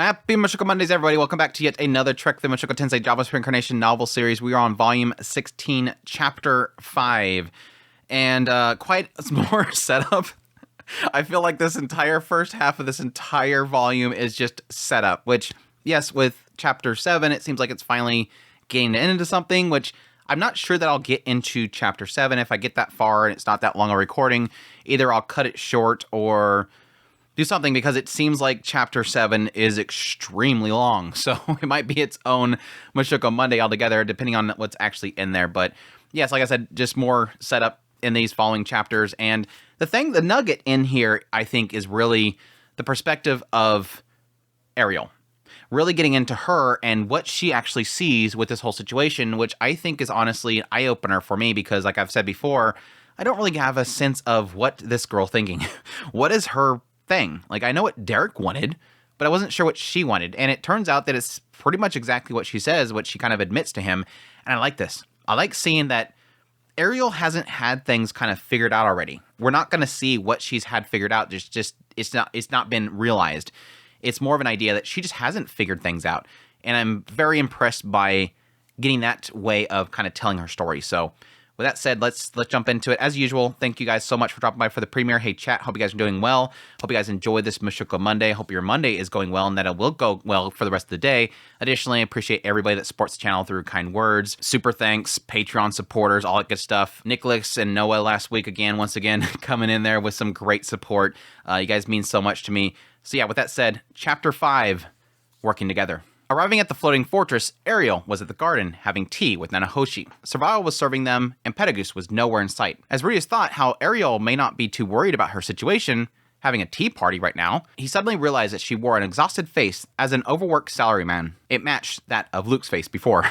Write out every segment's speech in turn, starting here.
Happy Mushoku Mondays, everybody. Welcome back to yet another Trek the Mushoku Tensei Jobless Reincarnation novel series. We are on Volume 16, Chapter 5. And quite more setup. I feel like this entire first half of this entire volume is just setup, which, yes, with Chapter 7, it seems like it's finally getting into something, which I'm not sure that I'll get into Chapter 7. If I get that far and it's not that long a recording, either I'll cut it short or do something, because it seems like Chapter 7 is extremely long. So it might be its own Mushoku Monday altogether, depending on what's actually in there. But yes, like I said, just more setup in these following chapters. And the nugget in here, I think, is really the perspective of Ariel. Really getting into her and what she actually sees with this whole situation, which I think is honestly an eye-opener for me, because like I've said before, I don't really have a sense of what this girl thinking. What is her thing? Like, I know what Derek wanted, but I wasn't sure what she wanted. And it turns out that it's pretty much exactly what she says, what she kind of admits to him. And I like this. I like seeing that Ariel hasn't had things kind of figured out already. We're not going to see what she's had figured out. It's not been realized. It's more of an idea that she just hasn't figured things out. And I'm very impressed by getting that way of kind of telling her story. So with that said, let's jump into it. As usual, thank you guys so much for dropping by for the premiere. Hey, chat, hope you guys are doing well. Hope you guys enjoyed this Mushoku Monday. Hope your Monday is going well and that it will go well for the rest of the day. Additionally, I appreciate everybody that supports the channel through kind words. Super thanks, Patreon supporters, all that good stuff. Nicholas and Noah last week, once again, coming in there with some great support. You guys mean so much to me. So yeah, with that said, Chapter 5, working together. Arriving at the floating fortress, Ariel was at the garden having tea with Nanahoshi. Survival was serving them, and Petagus was nowhere in sight. As Rudius thought how Ariel may not be too worried about her situation, having a tea party right now, he suddenly realized that she wore an exhausted face as an overworked salaryman. It matched that of Luke's face before.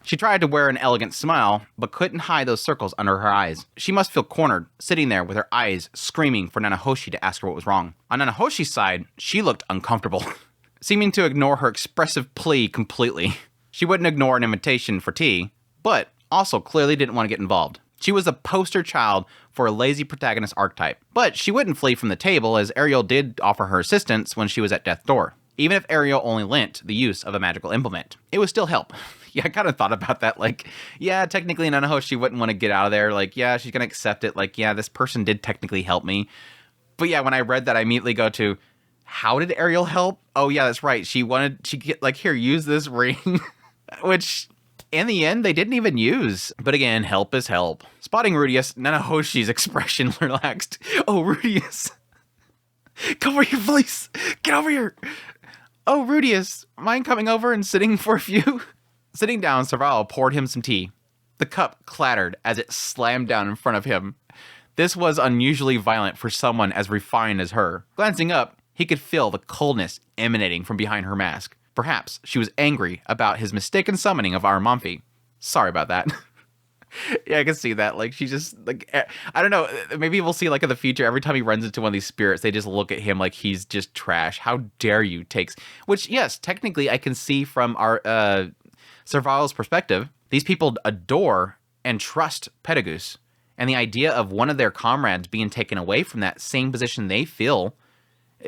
She tried to wear an elegant smile, but couldn't hide those circles under her eyes. She must feel cornered, sitting there with her eyes screaming for Nanahoshi to ask her what was wrong. On Nanahoshi's side, she looked uncomfortable, seeming to ignore her expressive plea completely. She wouldn't ignore an invitation for tea, but also clearly didn't want to get involved. She was a poster child for a lazy protagonist archetype, but she wouldn't flee from the table, as Ariel did offer her assistance when she was at death's door. Even if Ariel only lent the use of a magical implement, it would still help. Yeah, I kind of thought about that. Like, yeah, technically Nanahoshi wouldn't want to get out of there. Like, yeah, she's going to accept it. Like, yeah, this person did technically help me. But yeah, when I read that, I immediately go to, how did Ariel help? Oh yeah, that's right. She get like, here, use this ring, which in the end they didn't even use. But again, help is help. Spotting Rudius, Nanahoshi's expression relaxed. Oh, Rudius, come over here, please. Get over here. Oh, Rudius, mind coming over and sitting for a few? Sitting down, Serval poured him some tea. The cup clattered as it slammed down in front of him. This was unusually violent for someone as refined as her. Glancing up, he could feel the coldness emanating from behind her mask. Perhaps she was angry about his mistaken summoning of Aramanfi. Sorry about that. Yeah, I can see that. Like, she just, like, I don't know. Maybe we'll see, like, in the future, every time he runs into one of these spirits, they just look at him like he's just trash. How dare you takes, which, yes, technically I can see from our Serval's perspective. These people adore and trust Petagus. And the idea of one of their comrades being taken away from that same position they feel,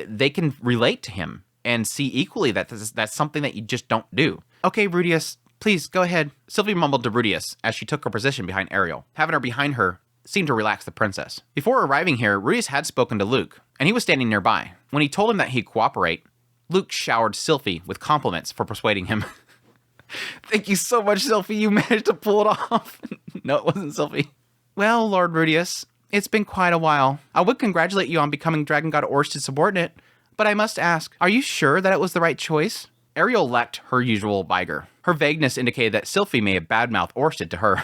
they can relate to him and see equally that that's something that you just don't do. Okay, Rudius, please go ahead. Sylvie mumbled to Rudius as she took her position behind Ariel. Having her behind her seemed to relax the princess. Before arriving here, Rudius had spoken to Luke, and he was standing nearby. When he told him that he'd cooperate, Luke showered Sylvie with compliments for persuading him. Thank you so much, Sylvie. You managed to pull it off. No, it wasn't Sylvie. Well, Lord Rudius, it's been quite a while. I would congratulate you on becoming Dragon God Orsted's subordinate, but I must ask, are you sure that it was the right choice? Ariel lacked her usual vigor. Her vagueness indicated that Sylvie may have badmouthed Orsted to her.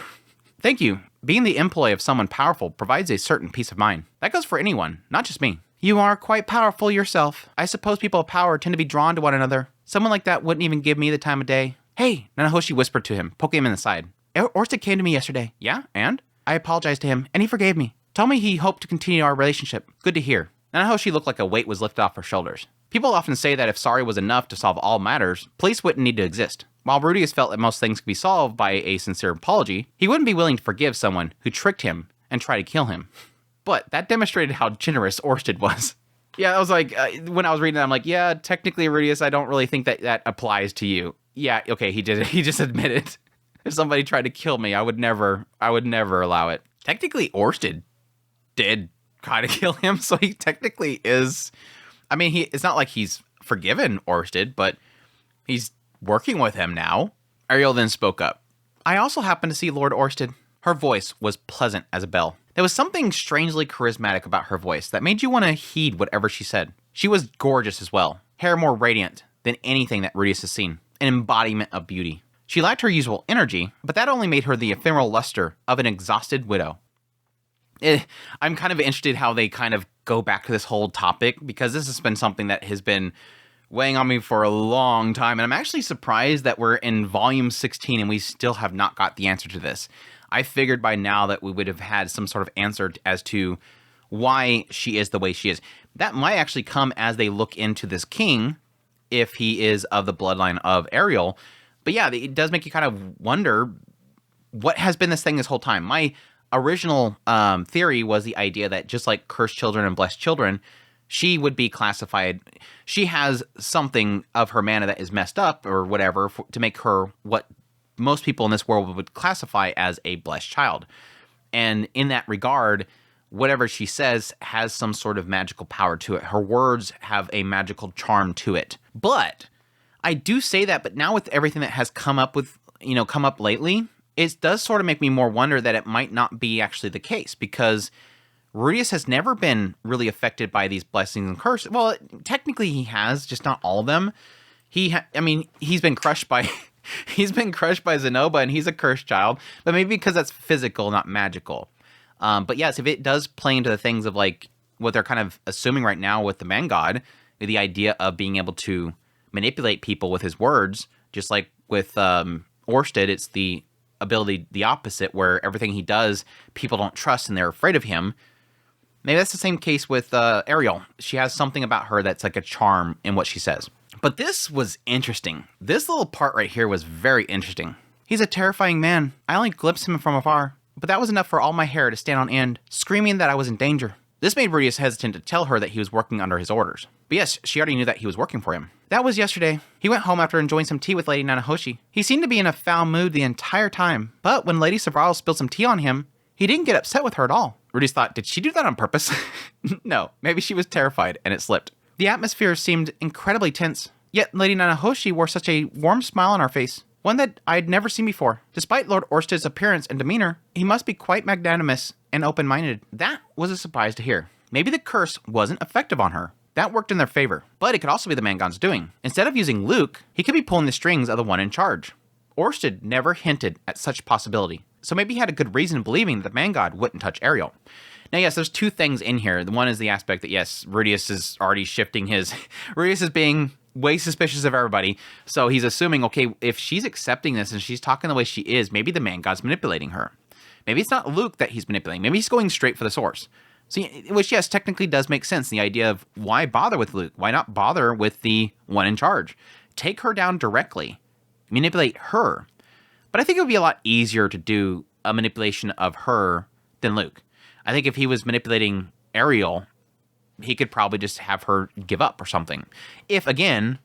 Thank you. Being the employee of someone powerful provides a certain peace of mind. That goes for anyone, not just me. You are quite powerful yourself. I suppose people of power tend to be drawn to one another. Someone like that wouldn't even give me the time of day. Hey, Nanahoshi whispered to him, poking him in the side. Orsted came to me yesterday. Yeah, and? I apologized to him, and he forgave me. Told me he hoped to continue our relationship. Good to hear. Nanahoshi looked like a weight was lifted off her shoulders. People often say that if sorry was enough to solve all matters, police wouldn't need to exist. While Rudius felt that most things could be solved by a sincere apology, he wouldn't be willing to forgive someone who tricked him and tried to kill him. But that demonstrated how generous Orsted was. Yeah, I was like, when I was reading it, I'm like, yeah, technically, Rudius, I don't really think that applies to you. Yeah, okay, he did it. He just admitted. If somebody tried to kill me, I would never allow it. Technically, Orsted did kind of kill him, so he technically is. I mean, it's not like he's forgiven Orsted, but he's working with him now. Ariel then spoke up. I also happened to see Lord Orsted. Her voice was pleasant as a bell. There was something strangely charismatic about her voice that made you want to heed whatever she said. She was gorgeous as well, hair more radiant than anything that Rudius has seen, an embodiment of beauty. She lacked her usual energy, but that only made her the ephemeral luster of an exhausted widow. I'm kind of interested how they kind of go back to this whole topic, because this has been something that has been weighing on me for a long time, and I'm actually surprised that we're in volume 16 and we still have not got the answer to this. I figured by now that we would have had some sort of answer as to why she is the way she is. That might actually come as they look into this king, if he is of the bloodline of Ariel. But yeah, it does make you kind of wonder, what has been this thing this whole time? My original theory was the idea that just like cursed children and blessed children, she would be classified. She has something of her mana that is messed up or whatever to make her what most people in this world would classify as a blessed child. And in that regard, whatever she says has some sort of magical power to it. Her words have a magical charm to it. But I do say that, but now with everything that has come up lately, it does sort of make me more wonder that it might not be actually the case, because Rudius has never been really affected by these blessings and curses. Well, technically he has, just not all of them. He's been crushed by Zenoba, and he's a cursed child, but maybe because that's physical, not magical. But yes, if it does play into the things of like what they're kind of assuming right now with the man god, the idea of being able to manipulate people with his words, just like with Orsted, it's the ability, the opposite, where everything he does, people don't trust and they're afraid of him. Maybe that's the same case with Ariel. She has something about her that's like a charm in what she says. But this was interesting. This little part right here was very interesting. He's a terrifying man. I only glimpsed him from afar, but that was enough for all my hair to stand on end, screaming that I was in danger. This made Rudius hesitant to tell her that he was working under his orders. But yes, she already knew that he was working for him. That was yesterday. He went home after enjoying some tea with Lady Nanahoshi. He seemed to be in a foul mood the entire time, but when Lady Savral spilled some tea on him, he didn't get upset with her at all. Rudius thought, did she do that on purpose? No, maybe she was terrified and it slipped. The atmosphere seemed incredibly tense, yet Lady Nanahoshi wore such a warm smile on her face, one that I had never seen before. Despite Lord Orsted's appearance and demeanor, he must be quite magnanimous and open-minded. That was a surprise to hear. Maybe the curse wasn't effective on her. That worked in their favor, but it could also be the man god's doing. Instead of using Luke, he could be pulling the strings of the one in charge. Orsted never hinted at such possibility, so maybe he had a good reason believing that the man god wouldn't touch Ariel. Now, yes, there's two things in here. The one is the aspect that, yes, Rudius is already shifting his... Rudius is being way suspicious of everybody, so he's assuming, okay, if she's accepting this and she's talking the way she is, maybe the man god's manipulating her. Maybe it's not Luke that he's manipulating. Maybe he's going straight for the source. So, which, yes, technically does make sense. The idea of why bother with Luke? Why not bother with the one in charge? Take her down directly. Manipulate her. But I think it would be a lot easier to do a manipulation of her than Luke. I think if he was manipulating Ariel, he could probably just have her give up or something. If, again,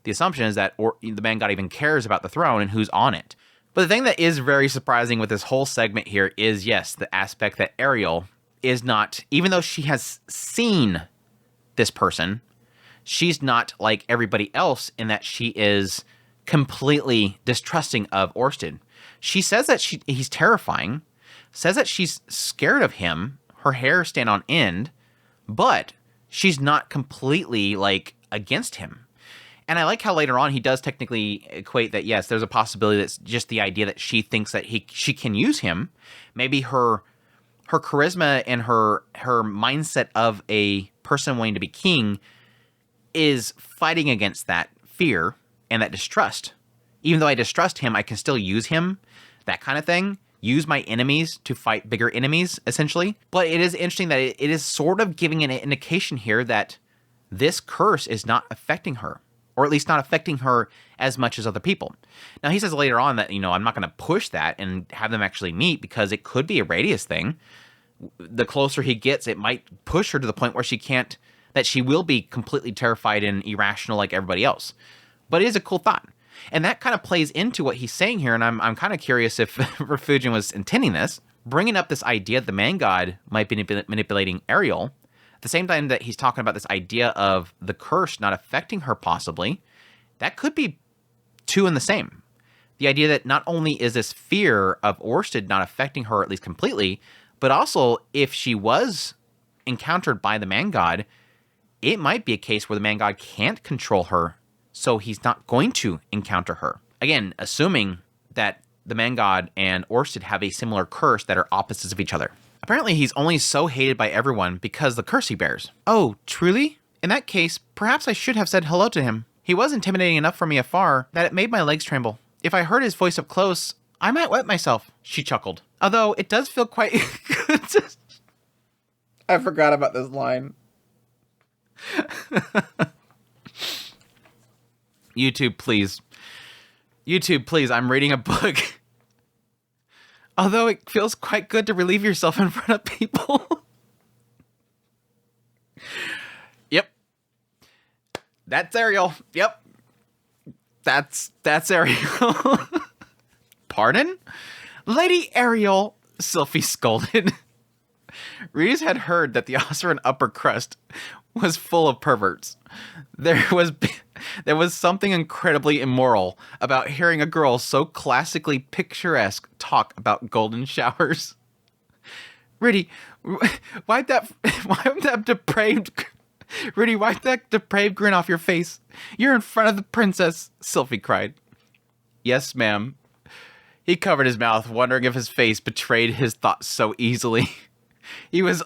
the assumption is that the man god even cares about the throne and who's on it. But the thing that is very surprising with this whole segment here is, yes, the aspect that Ariel is not, even though she has seen this person, she's not like everybody else in that she is completely distrusting of Orsted. She says that he's terrifying, says that she's scared of him, her hair stand on end, but she's not completely like against him. And I like how later on he does technically equate that, yes, there's a possibility that's just the idea that she thinks that she can use him. Maybe her charisma and her mindset of a person wanting to be king is fighting against that fear and that distrust. Even though I distrust him, I can still use him, that kind of thing. Use my enemies to fight bigger enemies, essentially. But it is interesting that it is sort of giving an indication here that this curse is not affecting her, or at least not affecting her as much as other people. Now, he says later on that, I'm not going to push that and have them actually meet because it could be a radius thing. The closer he gets, it might push her to the point where she can't that she will be completely terrified and irrational like everybody else. But it is a cool thought. And that kind of plays into what he's saying here, and I'm kind of curious if Refugin was intending this, bringing up this idea that the man god might be manipulating Ariel, at the same time that he's talking about this idea of the curse not affecting her possibly. That could be two in the same. The idea that not only is this fear of Orsted not affecting her at least completely, but also if she was encountered by the man god, it might be a case where the man god can't control her, so he's not going to encounter her. Again, assuming that the man god and Orsted have a similar curse that are opposites of each other. Apparently, he's only so hated by everyone because the curse he bears. Oh, truly? In that case, perhaps I should have said hello to him. He was intimidating enough for me afar that it made my legs tremble. If I heard his voice up close, I might wet myself, she chuckled. Although, it does feel quite good to... I forgot about this line. YouTube, please. YouTube, please. I'm reading a book. Although it feels quite good to relieve yourself in front of people. Yep. That's Ariel. Yep. That's Ariel. Pardon? Lady Ariel, Sylphie scolded. Reese had heard that the Osran upper crust was full of perverts. There was something incredibly immoral about hearing a girl so classically picturesque talk about golden showers. Rudy, wipe that depraved grin off your face. You're in front of the princess, Sylphie cried. Yes, ma'am. He covered his mouth, wondering if his face betrayed his thoughts so easily. He was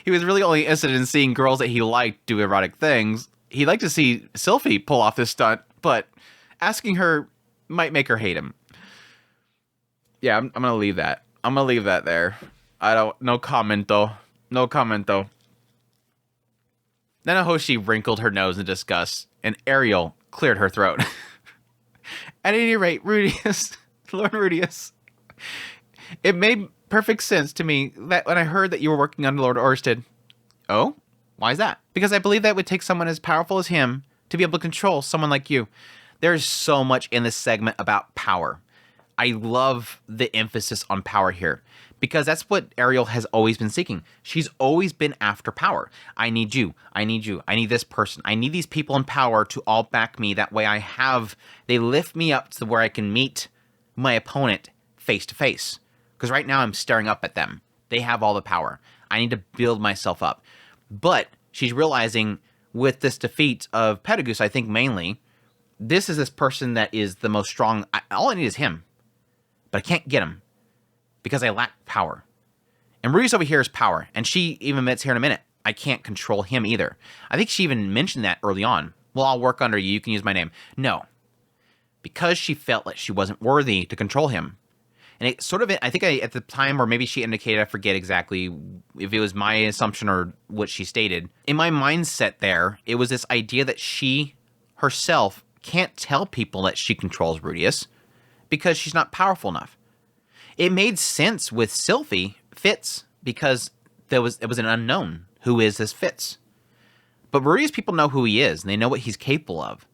really only interested in seeing girls that he liked do erotic things. He'd like to see Sylphie pull off this stunt, but asking her might make her hate him. Yeah, I'm gonna leave that. I'm gonna leave that there. No commento. No commento. Nanahoshi wrinkled her nose in disgust, and Ariel cleared her throat. At any rate, Rudius, Lord Rudius, it made perfect sense to me that when I heard that you were working under Lord Orsted. Oh? Why is that? Because I believe that it would take someone as powerful as him to be able to control someone like you. There's so much in this segment about power. I love the emphasis on power here, because that's what Ariel has always been seeking. She's always been after power. I need you. I need you. I need this person. I need these people in power to all back me. That way they lift me up to where I can meet my opponent face to face. Because right now I'm staring up at them. They have all the power. I need to build myself up. But she's realizing with this defeat of Petagus, I think mainly, this is this person that is the most strong. All I need is him. But I can't get him. Because I lack power. And Rudy's over here is power. And she even admits here in a minute, I can't control him either. I think she even mentioned that early on. Well, I'll work under you. You can use my name. No. Because she felt like she wasn't worthy to control him. And it sort of, I think at the time, or maybe she indicated, I forget exactly if it was my assumption or what she stated. In my mindset there, it was this idea that she herself can't tell people that she controls Rudius because she's not powerful enough. It made sense with Sylphie, Fitz, because it was an unknown. Who is this Fitz? But Rudius people know who he is, and they know what he's capable of.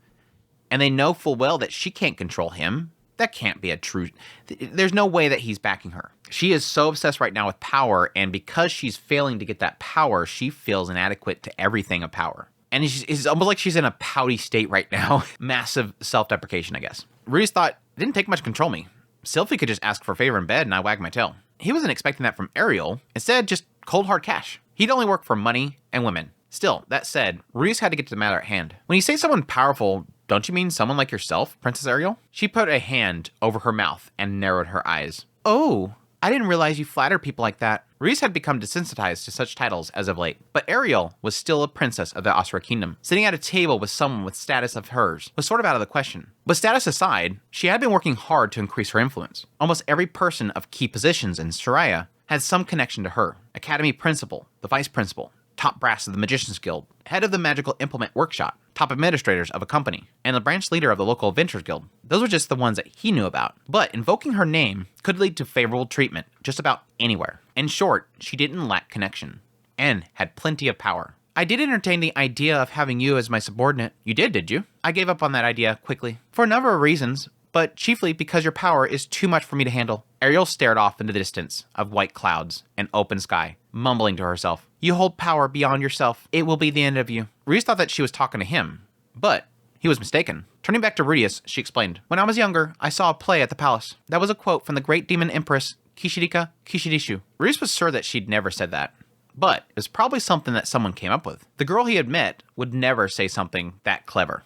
And they know full well that she can't control him. That can't be a true... There's no way that he's backing her. She is so obsessed right now with power, and because she's failing to get that power, she feels inadequate to everything of power. And it's almost like she's in a pouty state right now. Massive self-deprecation, I guess. Rudius thought, it didn't take much to control me. Sylphie could just ask for a favor in bed, and I wag my tail. He wasn't expecting that from Ariel. Instead, just cold hard cash. He'd only work for money and women. Still, that said, Rudius had to get to the matter at hand. When you say someone powerful, don't you mean someone like yourself, Princess Ariel? She put a hand over her mouth and narrowed her eyes. Oh, I didn't realize you flatter people like that. Rudius had become desensitized to such titles as of late, but Ariel was still a princess of the Asura Kingdom. Sitting at a table with someone with status of hers was sort of out of the question. But status aside, she had been working hard to increase her influence. Almost every person of key positions in Soraya had some connection to her. Academy principal, the vice principal, top brass of the Magician's Guild, head of the Magical Implement Workshop, top administrators of a company, and the branch leader of the local Adventurers Guild. Those were just the ones that he knew about. But invoking her name could lead to favorable treatment just about anywhere. In short, she didn't lack connection, and had plenty of power. I did entertain the idea of having you as my subordinate. You did you? I gave up on that idea quickly. For a number of reasons, but chiefly because your power is too much for me to handle. Ariel stared off into the distance of white clouds and open sky, mumbling to herself. You hold power beyond yourself. It will be the end of you. Rudius thought that she was talking to him, but he was mistaken. Turning back to Rudius, she explained, when I was younger, I saw a play at the palace. That was a quote from the great demon empress, Kishirika Kishidishu. Rudius was sure that she'd never said that, but it was probably something that someone came up with. The girl he had met would never say something that clever.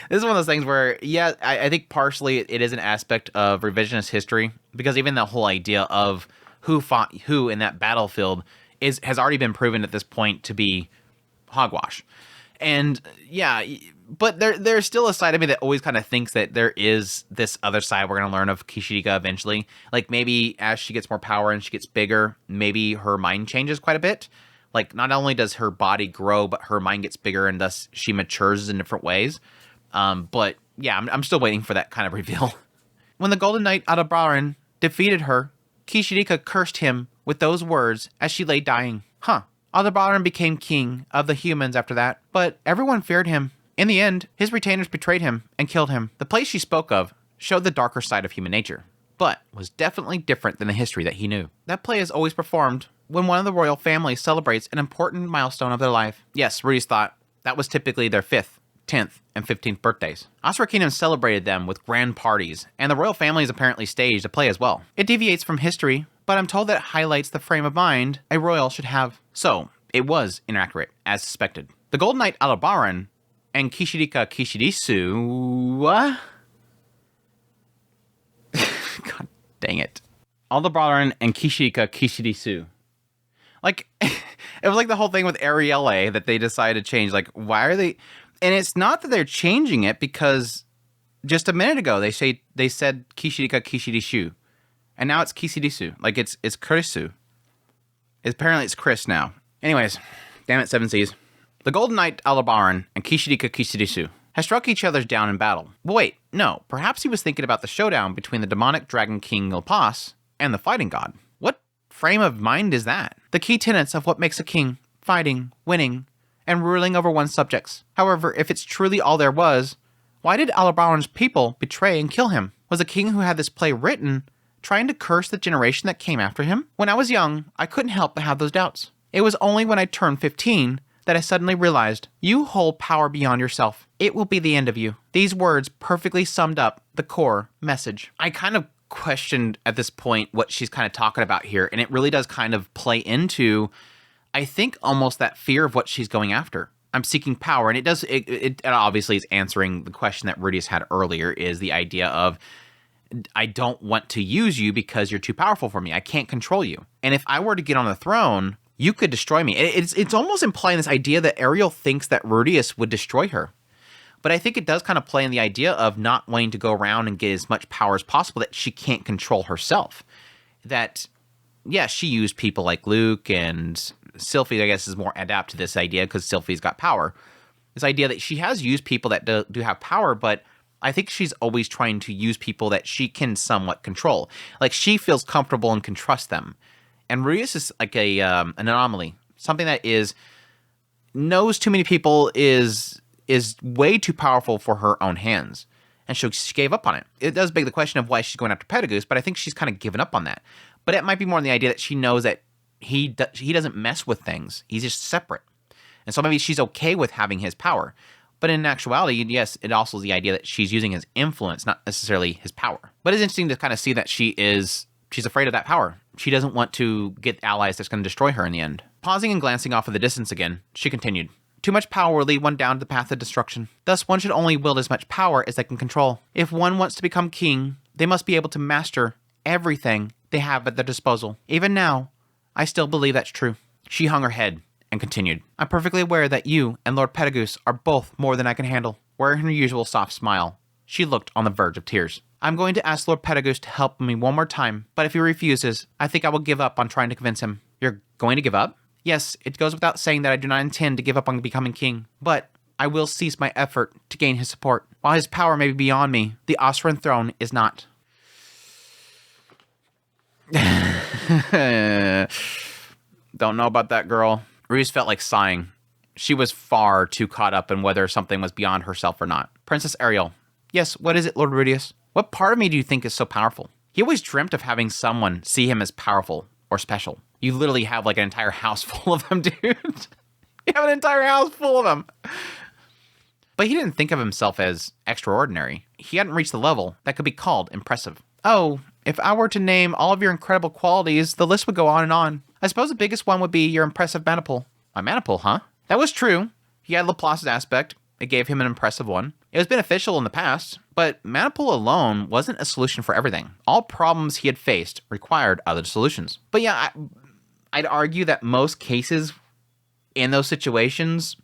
This is one of those things where, yeah, I think partially it is an aspect of revisionist history, because even the whole idea of who fought who in that battlefield has already been proven at this point to be hogwash. And yeah, but there's still a side of me that always kind of thinks that there is this other side we're going to learn of Kishirika eventually. Like maybe as she gets more power and she gets bigger, maybe her mind changes quite a bit. Like not only does her body grow, but her mind gets bigger and thus she matures in different ways. But yeah, I'm still waiting for that kind of reveal. When the Golden Knight Aldebaran defeated her, Kishirika cursed him with those words as she lay dying. Aldebaran became king of the humans after that, but everyone feared him. In the end, his retainers betrayed him and killed him. The place she spoke of showed the darker side of human nature, but was definitely different than the history that he knew. That play is always performed when one of the royal families celebrates an important milestone of their life. Yes, Rudius thought that was typically their 5th, 10th, and 15th birthdays. Asura Kingdom celebrated them with grand parties, and the royal families apparently staged a play as well. It deviates from history, but I'm told that it highlights the frame of mind a royal should have. So, it was inaccurate, as suspected. The Golden Knight Aldebaran and Kishirika Kishidisu... God dang it. Aldebaran and Kishirika Kishidisu. Like, it was like the whole thing with Arielle that they decided to change. Like, why are they... And it's not that they're changing it because just a minute ago they said Kishirika Kishidishu. And now it's Kishidisu. Like, it's Kurisu. Apparently it's Chris now. Anyways, damn it, Seven Seas. The Golden Knight Aldebaran and Kishirika Kishidisu have struck each other down in battle. But wait, no. Perhaps he was thinking about the showdown between the demonic dragon king Ilpas and the fighting god. What frame of mind is that? The key tenets of what makes a king, fighting, winning, and ruling over one's subjects. However, if it's truly all there was, why did Aldebaran's people betray and kill him? Was the king who had this play written trying to curse the generation that came after him? When I was young, I couldn't help but have those doubts. It was only when I turned 15 that I suddenly realized, you hold power beyond yourself. It will be the end of you. These words perfectly summed up the core message. I kind of questioned at this point what she's kind of talking about here, and it really does kind of play into, I think, almost that fear of what she's going after. I'm seeking power, and it obviously is answering the question that Rudius had earlier, is the idea of, I don't want to use you because you're too powerful for me. I can't control you. And if I were to get on the throne, you could destroy me. It's almost implying this idea that Ariel thinks that Rudius would destroy her. But I think it does kind of play in the idea of not wanting to go around and get as much power as possible that she can't control herself. That, yeah, she used people like Luke, and Sylphie, I guess, is more adapt to this idea because Sylphie's got power. This idea that she has used people that do have power, but I think she's always trying to use people that she can somewhat control. Like, she feels comfortable and can trust them. And Rudius is like an anomaly. Something that knows too many people is way too powerful for her own hands. And she gave up on it. It does beg the question of why she's going after Pedagoose, but I think she's kind of given up on that. But it might be more in the idea that she knows that he doesn't mess with things. He's just separate. And so maybe she's okay with having his power. But in actuality, yes, it also is the idea that she's using his influence, not necessarily his power. But it's interesting to kind of see that she's afraid of that power. She doesn't want to get allies that's going to destroy her in the end. Pausing and glancing off of the distance again, she continued, too much power will lead one down the path of destruction. Thus, one should only wield as much power as they can control. If one wants to become king, they must be able to master everything they have at their disposal. Even now, I still believe that's true. She hung her head and continued, I'm perfectly aware that you and Lord Pedagoose are both more than I can handle. Wearing her usual soft smile, she looked on the verge of tears. I'm going to ask Lord Pedagoose to help me one more time, but if he refuses, I think I will give up on trying to convince him. You're going to give up? Yes, it goes without saying that I do not intend to give up on becoming king, but I will cease my effort to gain his support. While his power may be beyond me, the Asuran throne is not. Don't know about that, girl. Rudius felt like sighing. She was far too caught up in whether something was beyond herself or not. Princess Ariel. Yes, what is it, Lord Rudius? What part of me do you think is so powerful? He always dreamt of having someone see him as powerful or special. You literally have like an entire house full of them, dude. You have an entire house full of them. But he didn't think of himself as extraordinary. He hadn't reached the level that could be called impressive. Oh, if I were to name all of your incredible qualities, the list would go on and on. I suppose the biggest one would be your impressive maniple. My maniple, huh? That was true. He had Laplace's aspect. It gave him an impressive one. It was beneficial in the past, but maniple alone wasn't a solution for everything. All problems he had faced required other solutions. But yeah, I'd argue that most cases in those situations,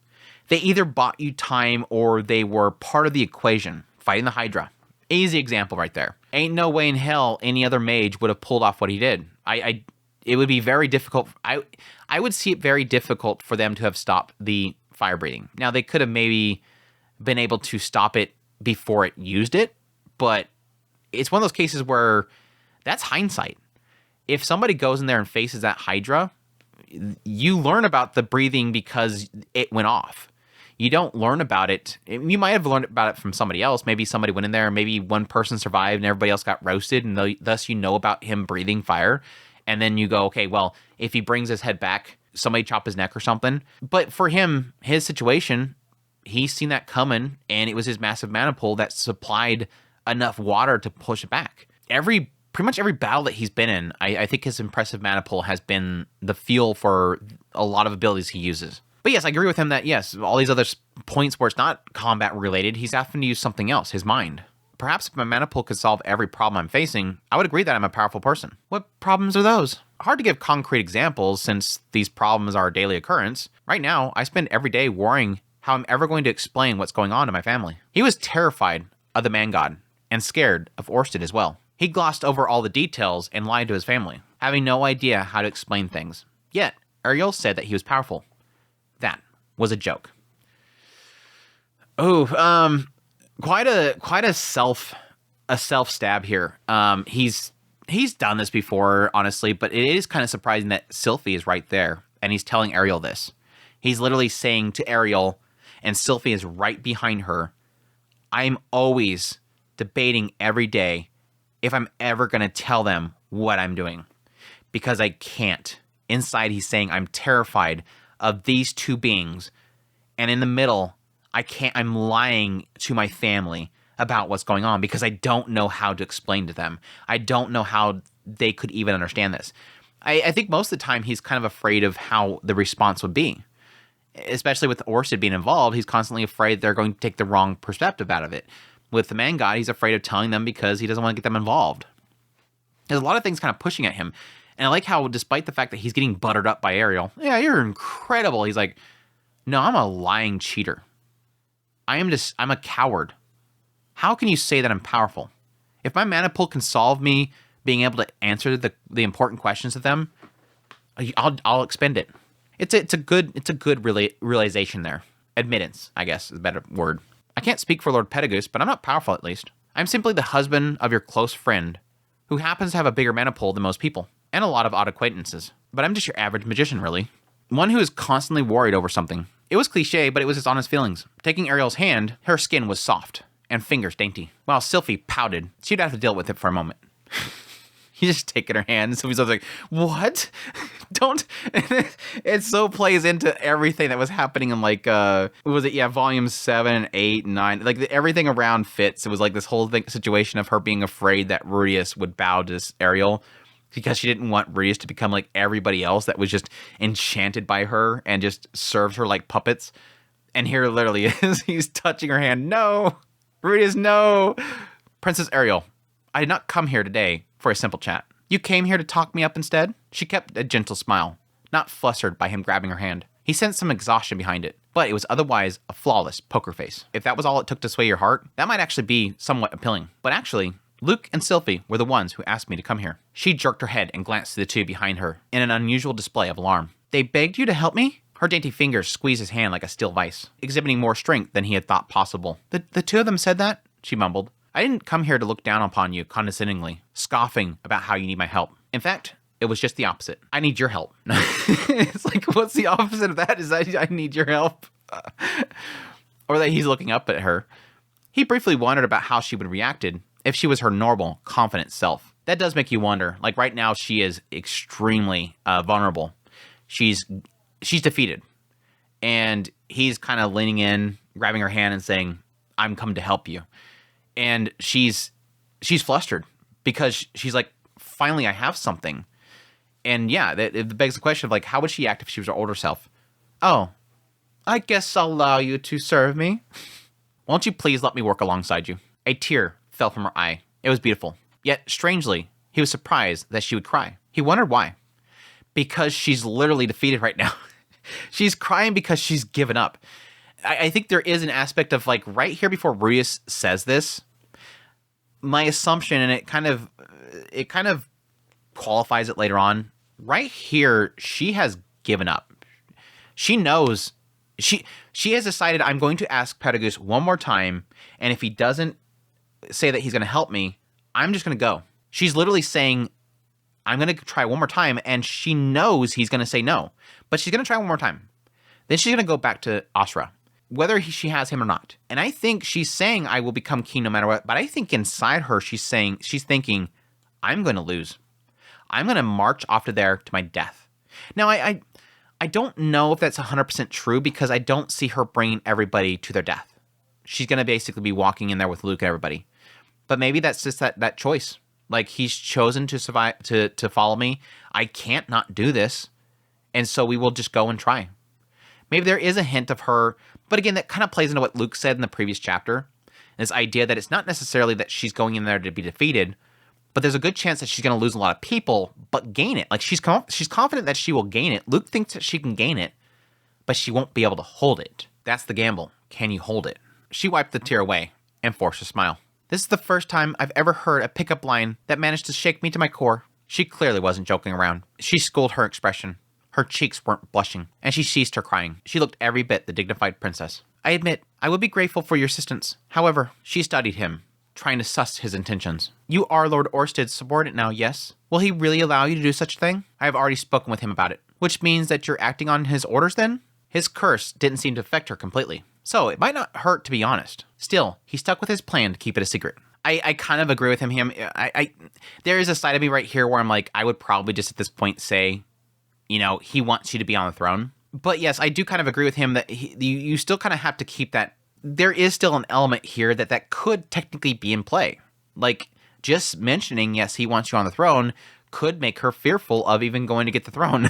they either bought you time or they were part of the equation, fighting the Hydra. Easy example right there. Ain't no way in hell any other mage would have pulled off what he did. It would be very difficult. I would see it very difficult for them to have stopped the fire breathing. Now, they could have maybe been able to stop it before it used it, but it's one of those cases where that's hindsight. If somebody goes in there and faces that Hydra, you learn about the breathing because it went off. You don't learn about it. You might have learned about it from somebody else. Maybe somebody went in there, maybe one person survived and everybody else got roasted, and thus you know about him breathing fire. And then you go, okay, well, if he brings his head back, somebody chop his neck or something. But for him, his situation, he's seen that coming, and it was his massive maniple that supplied enough water to push it back. Pretty much every battle that he's been in, I think his impressive maniple has been the fuel for a lot of abilities he uses. But yes, I agree with him that, yes, all these other points where it's not combat related, he's having to use something else, his mind. Perhaps if my maniple could solve every problem I'm facing, I would agree that I'm a powerful person. What problems are those? Hard to give concrete examples since these problems are a daily occurrence. Right now, I spend every day worrying how I'm ever going to explain what's going on in my family. He was terrified of the man god and scared of Orsted as well. He glossed over all the details and lied to his family, having no idea how to explain things. Yet, Ariel said that he was powerful. That was a joke. Oh, quite a self stab here. He's done this before, honestly, but it is kind of surprising that Sylphie is right there and he's telling Ariel this. He's literally saying to Ariel, and Sylphie is right behind her, I'm always debating every day if I'm ever going to tell them what I'm doing, because I can't. Inside, he's saying, I'm terrified of these two beings, and in the middle, I'm lying to my family about what's going on because I don't know how to explain to them. I don't know how they could even understand this. I think most of the time he's kind of afraid of how the response would be. Especially with Orsted being involved, he's constantly afraid they're going to take the wrong perspective out of it. With the man god, he's afraid of telling them because he doesn't want to get them involved. There's a lot of things kind of pushing at him. And I like how, despite the fact that he's getting buttered up by Ariel, yeah, you're incredible. He's like, no, I'm a lying cheater. I'm a coward. How can you say that I'm powerful? If my maniple can solve me being able to answer the important questions to them, I'll expend it. It's a good realization there. Admittance, I guess, is a better word. I can't speak for Lord Petagus, but I'm not powerful at least. I'm simply the husband of your close friend, who happens to have a bigger maniple than most people, and a lot of odd acquaintances. But I'm just your average magician, really. One who is constantly worried over something. It was cliche, but it was his honest feelings. Taking Ariel's hand, her skin was soft, and fingers dainty. While Sylphie pouted, she'd have to deal with it for a moment. He's just taking her hand, and Sylphie's like, what? Don't. It so plays into everything that was happening in, like, volumes 7, 8, 9. Like, everything around fits. It was like this whole situation of her being afraid that Rudius would bow to Ariel because she didn't want Rudius to become like everybody else that was just enchanted by her and just served her like puppets. And here literally is. He's touching her hand. No! Rudius, no! Princess Ariel, I did not come here today for a simple chat. You came here to talk me up instead? She kept a gentle smile, not flustered by him grabbing her hand. He sensed some exhaustion behind it, but it was otherwise a flawless poker face. If that was all it took to sway your heart, that might actually be somewhat appealing. But actually, Luke and Sylphie were the ones who asked me to come here. She jerked her head and glanced to the two behind her in an unusual display of alarm. They begged you to help me? Her dainty fingers squeezed his hand like a steel vice, exhibiting more strength than he had thought possible. The two of them said that? She mumbled. I didn't come here to look down upon you condescendingly, scoffing about how you need my help. In fact, it It was just the opposite. I need your help. It's like, what's the opposite of that? Is that I need your help? Or that he's looking up at her. He briefly wondered about how she would have reacted if she was her normal, confident self. That does make you wonder. Like right now, she is extremely vulnerable. She's defeated. And he's kind of leaning in, grabbing her hand and saying, I'm coming to help you. And she's flustered because she's like, finally, I have something. And yeah, it begs the question of like, how would she act if she was her older self? Oh, I guess I'll allow you to serve me. Won't you please let me work alongside you? A tear fell from her eye. It was beautiful. Yet, strangely, he was surprised that she would cry. He wondered why. Because she's literally defeated right now. She's crying because she's given up. I think there is an aspect of like right here before Rudius says this, my assumption, and it kind of qualifies it later on. Right here, she has given up. She knows she has decided, I'm going to ask Petagoos one more time, and if he doesn't say that he's going to help me, I'm just going to go. She's literally saying, I'm going to try one more time, and she knows he's going to say no, but she's going to try one more time. Then she's going to go back to Asura, whether she has him or not. And I think she's saying, I will become king no matter what, but I think inside her, she's thinking, I'm going to lose. I'm going to march off to there to my death. Now, I don't know if that's 100% true because I don't see her bringing everybody to their death. She's going to basically be walking in there with Luke and everybody. But maybe that's just that choice. Like, he's chosen to survive, to follow me. I can't not do this. And so we will just go and try. Maybe there is a hint of her. But again, that kind of plays into what Luke said in the previous chapter. This idea that it's not necessarily that she's going in there to be defeated, but there's a good chance that she's going to lose a lot of people, but gain it. Like, she's confident that she will gain it. Luke thinks that she can gain it, but she won't be able to hold it. That's the gamble. Can you hold it? She wiped the tear away and forced a smile. This is the first time I've ever heard a pickup line that managed to shake me to my core. She clearly wasn't joking around. She schooled her expression. Her cheeks weren't blushing, and she ceased her crying. She looked every bit the dignified princess. I admit, I would be grateful for your assistance. However, she studied him, trying to suss his intentions. You are Lord Orsted's subordinate now, yes? Will he really allow you to do such a thing? I have already spoken with him about it. Which means that you're acting on his orders then? His curse didn't seem to affect her completely. So it might not hurt to be honest. Still, he stuck with his plan to keep it a secret. I kind of agree with him. There is a side of me right here where I'm like, I would probably just at this point say, you know, he wants you to be on the throne. But yes, I do kind of agree with him that you still kind of have to keep that. There is still an element here that could technically be in play. Like, just mentioning, yes, he wants you on the throne could make her fearful of even going to get the throne.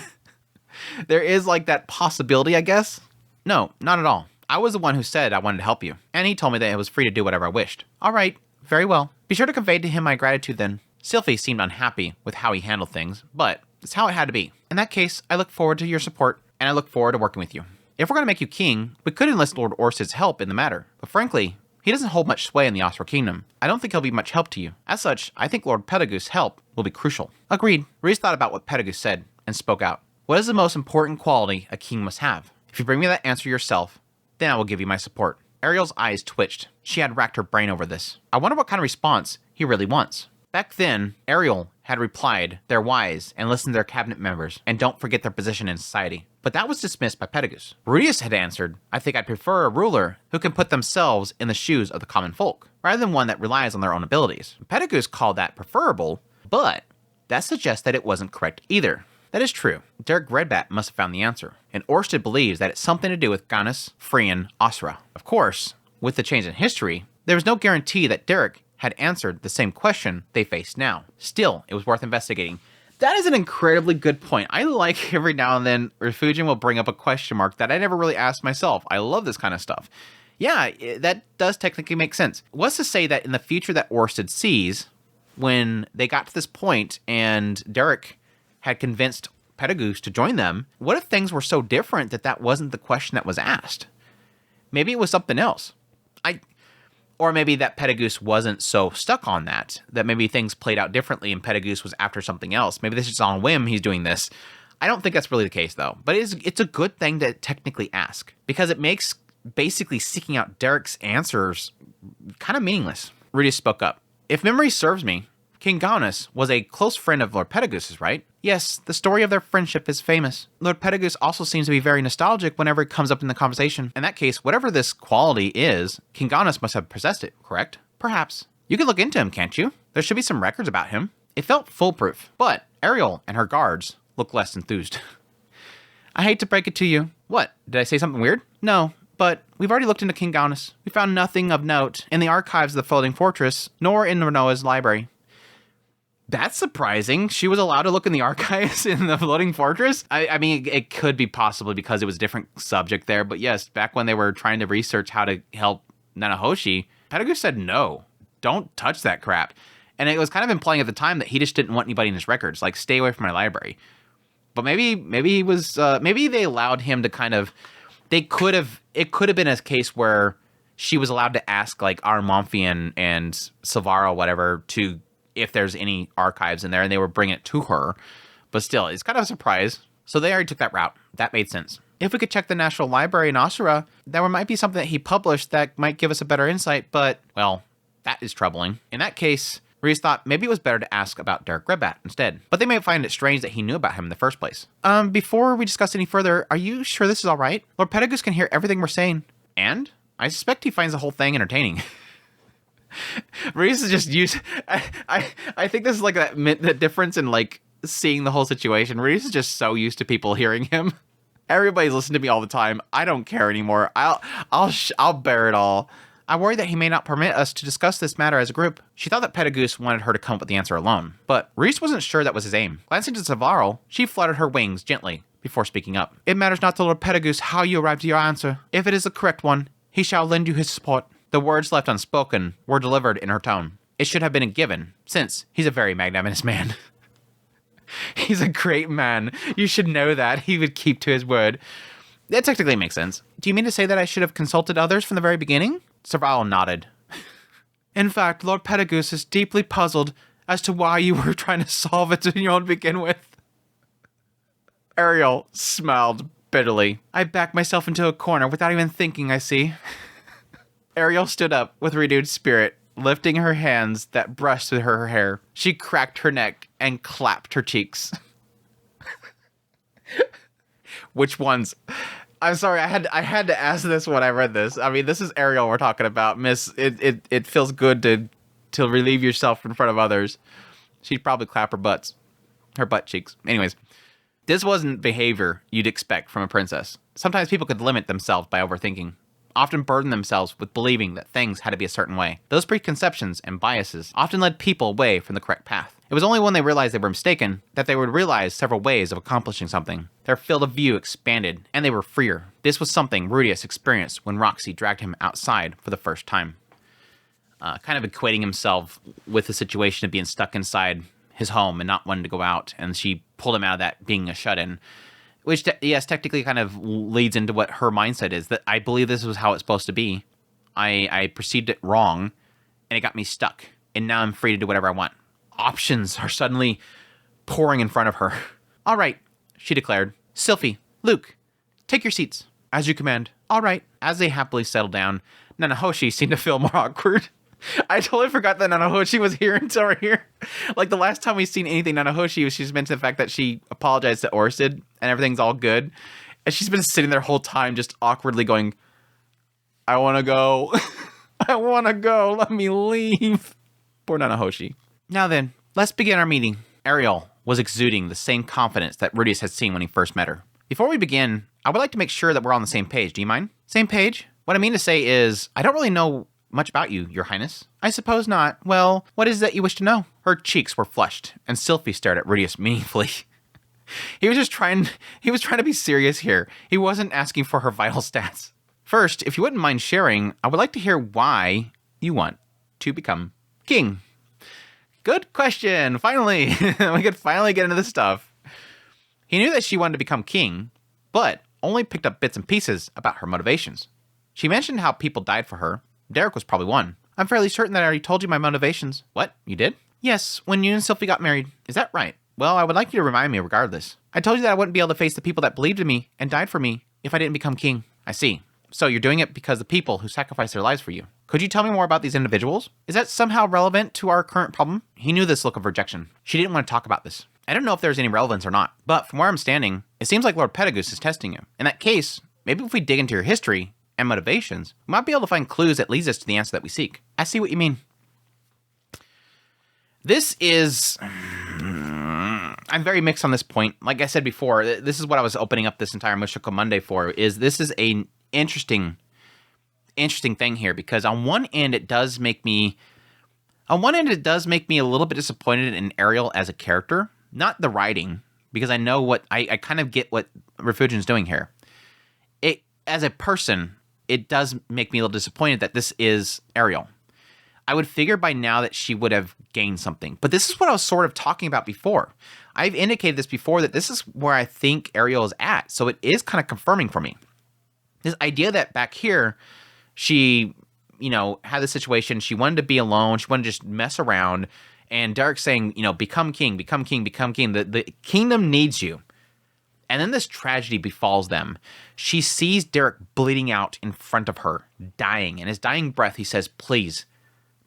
There is like that possibility, I guess. No, not at all. I was the one who said I wanted to help you, and he told me that I was free to do whatever I wished. All right, very well. Be sure to convey to him my gratitude then. Sylphie seemed unhappy with how he handled things, but it's how it had to be. In that case, I look forward to your support, and I look forward to working with you. If we're going to make you king, we could enlist Lord Orsted's help in the matter, but frankly, he doesn't hold much sway in the Asura Kingdom. I don't think he'll be much help to you. As such, I think Lord Petagoos' help will be crucial. Agreed. Reese thought about what Petagoos said, and spoke out. What is the most important quality a king must have? If you bring me that answer yourself, then I will give you my support. Ariel's eyes twitched. She had racked her brain over this. I wonder what kind of response he really wants. Back then, Ariel had replied, they're wise and listen to their cabinet members and don't forget their position in society. But that was dismissed by Petagoos. Rudius had answered, I think I'd prefer a ruler who can put themselves in the shoes of the common folk, rather than one that relies on their own abilities. Petagoos called that preferable, but that suggests that it wasn't correct either. That is true. Derek Redbat must have found the answer, and Orsted believes that it's something to do with Ganis, Frian, Asura. Of course, with the change in history, there was no guarantee that Derek had answered the same question they faced now. Still, it was worth investigating. That is an incredibly good point. I like every now and then Refugien will bring up a question mark that I never really asked myself. I love this kind of stuff. Yeah, that does technically make sense. What's to say that in the future that Orsted sees, when they got to this point and Derek had convinced Petagoos to join them, what if things were so different that that wasn't the question that was asked? Maybe it was something else. Or maybe that Petagoos wasn't so stuck on that maybe things played out differently and Petagoos was after something else. Maybe this is on a whim he's doing this. I don't think that's really the case though, but it's a good thing to technically ask because it makes basically seeking out Derek's answers kind of meaningless. Rudius spoke up. If memory serves me, King Gaunus was a close friend of Lord Pedagus's, right? Yes, the story of their friendship is famous. Lord Pedagus also seems to be very nostalgic whenever it comes up in the conversation. In that case, whatever this quality is, King Gaunus must have possessed it, correct? Perhaps. You can look into him, can't you? There should be some records about him. It felt foolproof, but Ariel and her guards look less enthused. I hate to break it to you. What? Did I say something weird? No, but we've already looked into King Gaunus. We found nothing of note in the archives of the Floating Fortress, nor in Renoa's library. That's surprising. She was allowed to look in the archives in the Floating Fortress? I mean, it could be possibly because it was a different subject there, but yes, back when they were trying to research how to help Nanahoshi, Pedagus said no, don't touch that crap. And it was kind of implying at the time that he just didn't want anybody in his records, like, stay away from my library. But maybe he was, maybe they allowed him to kind of, it could have been a case where she was allowed to ask, like, Armonfi and Silvara, whatever, to, if there's any archives in there, and they would bring it to her. But still, it's kind of a surprise. So they already took that route. That made sense. If we could check the National Library in Asura, there might be something that he published that might give us a better insight, but, well, that is troubling. In that case, Reese thought maybe it was better to ask about Derek Redbat instead, but they may find it strange that he knew about him in the first place. Before we discuss any further, are you sure this is all right? Lord Pedagus can hear everything we're saying. And? I suspect he finds the whole thing entertaining. Reese is just used... I think this is like the difference in, like, seeing the whole situation. Reese is just so used to people hearing him. Everybody's listening to me all the time. I don't care anymore. I'll bear it all. I worry that he may not permit us to discuss this matter as a group. She thought that Pedagus wanted her to come up with the answer alone, but Reese wasn't sure that was his aim. Glancing to Savaro, she fluttered her wings gently before speaking up. It matters not to Lord Pedagus how you arrived at your answer. If it is the correct one, he shall lend you his support. The words left unspoken were delivered in her tone. It should have been a given, since he's a very magnanimous man. He's a great man. You should know that. He would keep to his word. That technically makes sense. Do you mean to say that I should have consulted others from the very beginning? Serval nodded. In fact, Lord Pedagus is deeply puzzled as to why you were trying to solve it to begin with. Ariel smiled bitterly. I backed myself into a corner without even thinking, I see. Ariel stood up with renewed spirit, lifting her hands that brushed through her hair. She cracked her neck and clapped her cheeks. Which ones? I'm sorry, I had to ask this when I read this. I mean, this is Ariel we're talking about. Miss, it feels good to relieve yourself in front of others. She'd probably clap her butt cheeks. Anyways, this wasn't behavior you'd expect from a princess. Sometimes people could limit themselves by overthinking, often burden themselves with believing that things had to be a certain way. Those preconceptions and biases often led people away from the correct path. It was only when they realized they were mistaken that they would realize several ways of accomplishing something. Their field of view expanded, and they were freer. This was something Rudius experienced when Roxy dragged him outside for the first time. Kind of equating himself with the situation of being stuck inside his home and not wanting to go out, and she pulled him out of that being a shut-in. Which, yes, technically kind of leads into what her mindset is, that I believe this was how it's supposed to be. I perceived it wrong, and it got me stuck, and now I'm free to do whatever I want. Options are suddenly pouring in front of her. All right, she declared. Sylphie, Luke, take your seats. As you command. All right. As they happily settled down, Nanahoshi seemed to feel more awkward. I totally forgot that Nanahoshi was here until right here. Like, the last time we've seen anything Nanahoshi, she's mentioned the fact that she apologized to Orsted and everything's all good. And she's been sitting there the whole time just awkwardly going, I want to go. I want to go. Let me leave. Poor Nanahoshi. Now then, let's begin our meeting. Ariel was exuding the same confidence that Rudius had seen when he first met her. Before we begin, I would like to make sure that we're on the same page. Do you mind? Same page? What I mean to say is, I don't really know much about you, Your Highness. I suppose not. Well, what is it that you wish to know? Her cheeks were flushed, and Sylphie stared at Rudius meaningfully. He was trying to be serious here. He wasn't asking for her vital stats. First, if you wouldn't mind sharing, I would like to hear why you want to become king. Good question. Finally, we could finally get into this stuff. He knew that she wanted to become king, but only picked up bits and pieces about her motivations. She mentioned how people died for her. Derek was probably one. I'm fairly certain that I already told you my motivations. What? You did? Yes, when you and Sylphie got married. Is that right? Well, I would like you to remind me regardless. I told you that I wouldn't be able to face the people that believed in me and died for me if I didn't become king. I see. So you're doing it because the people who sacrificed their lives for you. Could you tell me more about these individuals? Is that somehow relevant to our current problem? He knew this look of rejection. She didn't want to talk about this. I don't know if there's any relevance or not, but from where I'm standing, it seems like Lord Pedagogus is testing you. In that case, maybe if we dig into your history and motivations, we might be able to find clues that leads us to the answer that we seek. I see what you mean. This is... I'm very mixed on this point. Like I said before, this is what I was opening up this entire Mushoku Monday for, is this is an interesting thing here, because on one end it does make me a little bit disappointed in Ariel as a character. Not the writing, because I know what I kind of get what Refugion's doing here. It, as a person, it does make me a little disappointed that this is Ariel. I would figure by now that she would have gained something. But this is what I was sort of talking about before. I've indicated this before, that this is where I think Ariel is at. So it is kind of confirming for me. This idea that back here, she, had the situation. She wanted to be alone. She wanted to just mess around. And Derek's saying, become king, become king, become king. The kingdom needs you. And then this tragedy befalls them. She sees Derek bleeding out in front of her, dying. In his dying breath, he says, please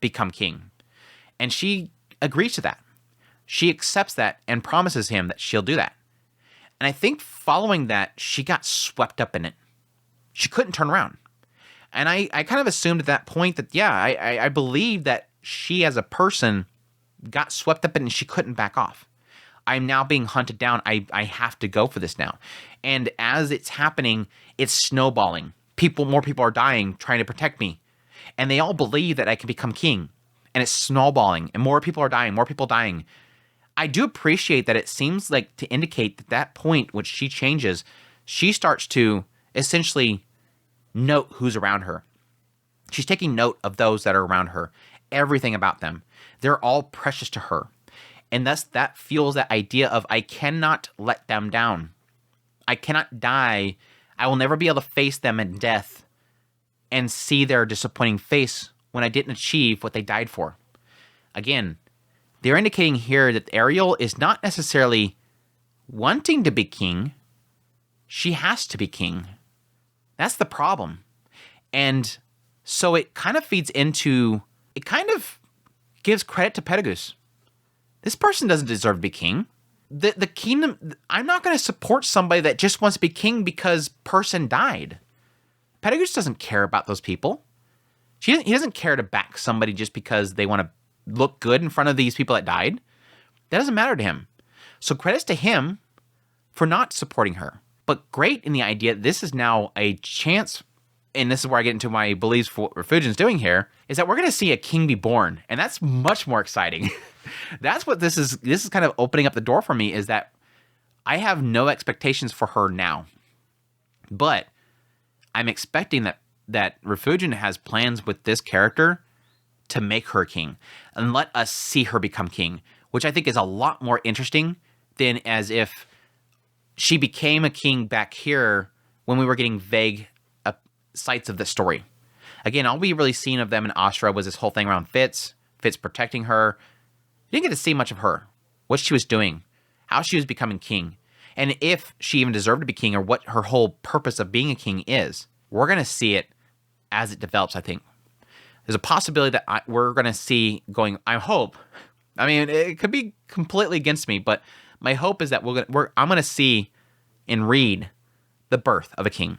become king. And she agrees to that. She accepts that and promises him that she'll do that. And I think following that, she got swept up in it. She couldn't turn around. And I kind of assumed at that point that, I believe that she as a person got swept up in it and she couldn't back off. I'm now being hunted down. I have to go for this now. And as it's happening, it's snowballing. More people are dying, trying to protect me. And they all believe that I can become king. And it's snowballing. And more people are dying, more people dying. I do appreciate that it seems like to indicate that point, which she changes, she starts to essentially note who's around her. She's taking note of those that are around her. Everything about them. They're all precious to her. And thus that fuels that idea of I cannot let them down. I cannot die. I will never be able to face them in death and see their disappointing face when I didn't achieve what they died for. Again, they're indicating here that Ariel is not necessarily wanting to be king. She has to be king. That's the problem. And so it kind of feeds into, it kind of gives credit to Pedagogus. This person doesn't deserve to be king. The kingdom, I'm not going to support somebody that just wants to be king because person died. Pedagogus doesn't care about those people. He doesn't care to back somebody just because they want to look good in front of these people that died. That doesn't matter to him. So credits to him for not supporting her. But great in the idea that this is now a chance, and this is where I get into my beliefs for what Refugion's doing here, is that we're going to see a king be born. And that's much more exciting. That's what this is. This is kind of opening up the door for me, is that I have no expectations for her now. But I'm expecting that Refugion has plans with this character to make her king and let us see her become king, which I think is a lot more interesting than as if she became a king back here when we were getting vague sights of the story. Again, all we really seen of them in Astra was this whole thing around Fitz protecting her. We didn't get to see much of her, what she was doing, how she was becoming king, and if she even deserved to be king or what her whole purpose of being a king is. We're going to see it as it develops, I think. There's a possibility that we're going to see going, I hope. I mean, it could be completely against me, but my hope is that I'm going to see and read the birth of a king.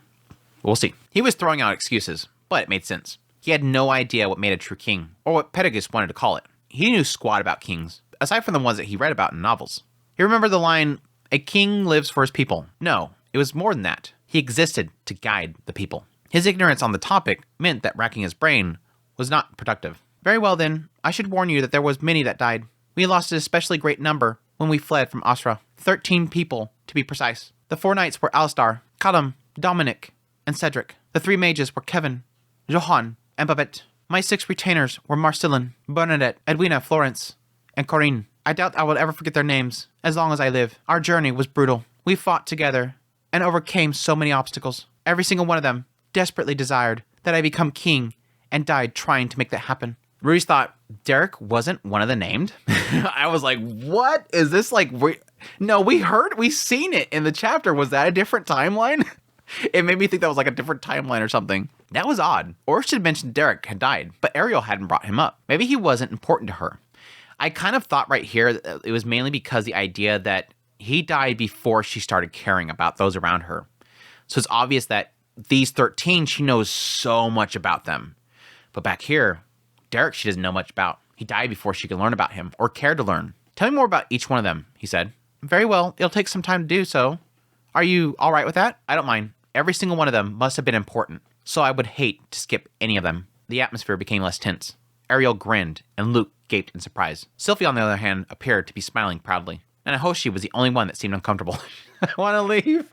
We'll see. He was throwing out excuses, but it made sense. He had no idea what made a true king, or what Pedagogus wanted to call it. He knew squat about kings, aside from the ones that he read about in novels. He remembered the line, "A king lives for his people." No, it was more than that. He existed to guide the people. His ignorance on the topic meant that racking his brain was not productive. Very well then, I should warn you that there was many that died. We lost an especially great number when we fled from Astra. 13 people, to be precise. The 4 knights were Alistar, Callum, Dominic, and Cedric. The 3 mages were Kevin, Johan, and Babette. My 6 retainers were Marcellin, Bernadette, Edwina, Florence, and Corinne. I doubt I will ever forget their names, as long as I live. Our journey was brutal. We fought together and overcame so many obstacles. Every single one of them desperately desired that I become king and died trying to make that happen. Ruiz thought Derek wasn't one of the named. I was like, what is this like? We seen it in the chapter. Was that a different timeline? It made me think that was like a different timeline or something. That was odd. Or should have mentioned Derek had died, but Ariel hadn't brought him up. Maybe he wasn't important to her. I kind of thought right here that it was mainly because the idea that he died before she started caring about those around her. So it's obvious that these 13, she knows so much about them. But back here, Derek, she doesn't know much about. He died before she could learn about him or care to learn. Tell me more about each one of them, he said. Very well, it'll take some time to do so. Are you all right with that? I don't mind. Every single one of them must have been important, so I would hate to skip any of them. The atmosphere became less tense. Ariel grinned, and Luke gaped in surprise. Sylvie, on the other hand, appeared to be smiling proudly, and Hoshi was the only one that seemed uncomfortable. I want to leave.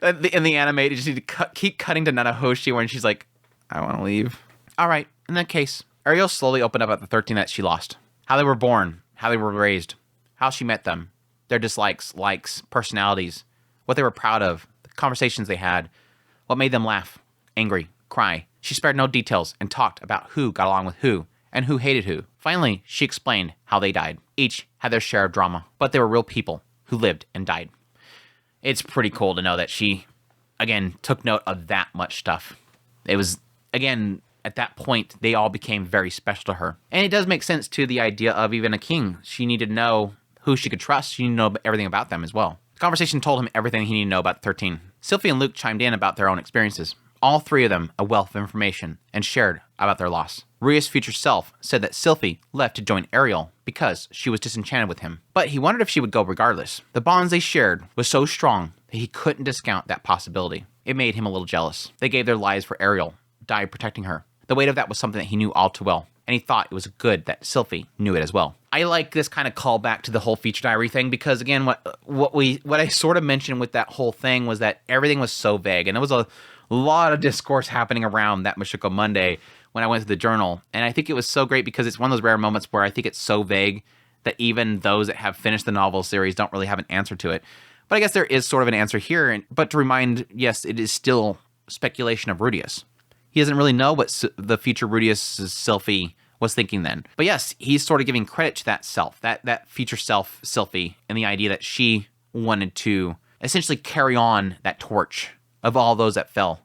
In the anime, you just need to keep cutting to Nanahoshi when she's like, I want to leave. All right, in that case, Ariel slowly opened up about the 13 that she lost. How they were born, how they were raised, how she met them, their dislikes, likes, personalities, what they were proud of, the conversations they had, what made them laugh, angry, cry. She spared no details and talked about who got along with who and who hated who. Finally, she explained how they died. Each had their share of drama, but they were real people who lived and died. It's pretty cool to know that she, again, took note of that much stuff. It was, again, at that point, they all became very special to her. And it does make sense to the idea of even a king. She needed to know who she could trust. She needed to know everything about them as well. The conversation told him everything he needed to know about the 13. Sylvie and Luke chimed in about their own experiences. All three of them a wealth of information and shared about their loss. Ruya's future self said that Sylvie left to join Ariel because she was disenchanted with him. But he wondered if she would go regardless. The bonds they shared was so strong that he couldn't discount that possibility. It made him a little jealous. They gave their lives for Ariel, died protecting her. The weight of that was something that he knew all too well, and he thought it was good that Sylvie knew it as well. I like this kind of callback to the whole feature diary thing because, again, what I sort of mentioned with that whole thing was that everything was so vague, and there was a lot of discourse happening around that Mushoku Monday when I went to the journal, and I think it was so great because it's one of those rare moments where I think it's so vague that even those that have finished the novel series don't really have an answer to it. But I guess there is sort of an answer here, but to remind, yes, it is still speculation of Rudius. He doesn't really know what the future Rudius' Sylvie was thinking then. But yes, he's sort of giving credit to that self, that future self, Sylvie, and the idea that she wanted to essentially carry on that torch of all those that fell.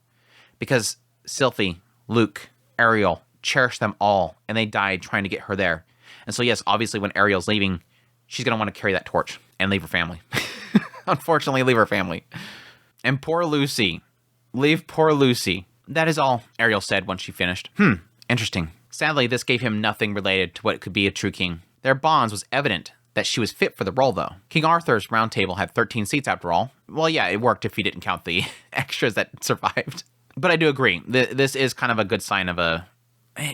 Because Sylvie, Luke, Ariel cherished them all, and they died trying to get her there. And so yes, obviously when Ariel's leaving, she's going to want to carry that torch and leave her family. Unfortunately, leave her family. And poor Lucy. Leave poor Lucy. That is all, Ariel said once she finished. Interesting. Sadly, this gave him nothing related to what could be a true king. Their bonds was evident that she was fit for the role, though. King Arthur's round table had 13 seats after all. Well, yeah, it worked if you didn't count the extras that survived. But I do agree. This is kind of a good sign of a...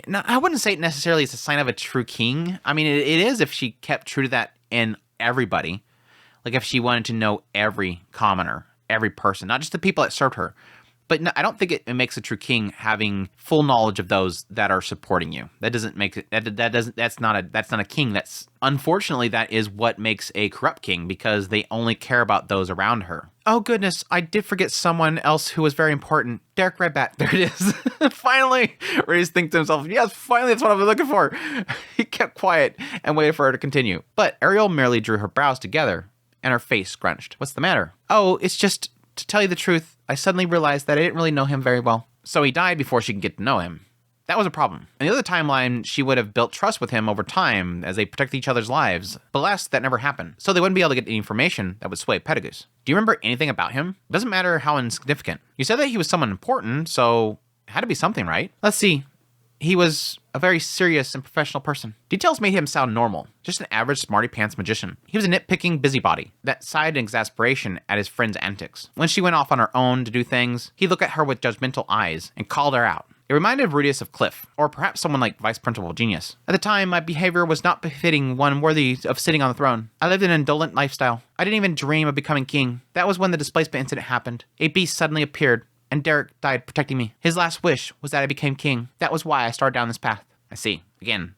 No, I wouldn't say necessarily it's a sign of a true king. I mean, it is if she kept true to that in everybody. Like if she wanted to know every commoner, every person, not just the people that served her. But no, I don't think it makes a true king having full knowledge of those that are supporting you. That doesn't make it. That's not a king. That's unfortunately that is what makes a corrupt king because they only care about those around her. Oh goodness, I did forget someone else who was very important. Derek Redbat. There it is. Finally, Reyes thinks to himself, yes, finally, that's what I've been looking for. He kept quiet and waited for her to continue. But Ariel merely drew her brows together and her face scrunched. What's the matter? Oh, it's just. To tell you the truth, I suddenly realized that I didn't really know him very well. So he died before she could get to know him. That was a problem. In the other timeline, she would have built trust with him over time as they protected each other's lives. But alas, that never happened. So they wouldn't be able to get any information that would sway Pedagoose. Do you remember anything about him? It doesn't matter how insignificant. You said that he was someone important, so it had to be something, right? Let's see. He was a very serious and professional person. Details made him sound normal, just an average smarty-pants magician. He was a nitpicking busybody that sighed in exasperation at his friend's antics. When she went off on her own to do things, he'd look at her with judgmental eyes and called her out. It reminded Rudius of Cliff, or perhaps someone like Vice Principal Genius. At the time, my behavior was not befitting one worthy of sitting on the throne. I lived an indolent lifestyle. I didn't even dream of becoming king. That was when the displacement incident happened. A beast suddenly appeared, and Derek died protecting me. His last wish was that I became king. That was why I started down this path. I see. Again,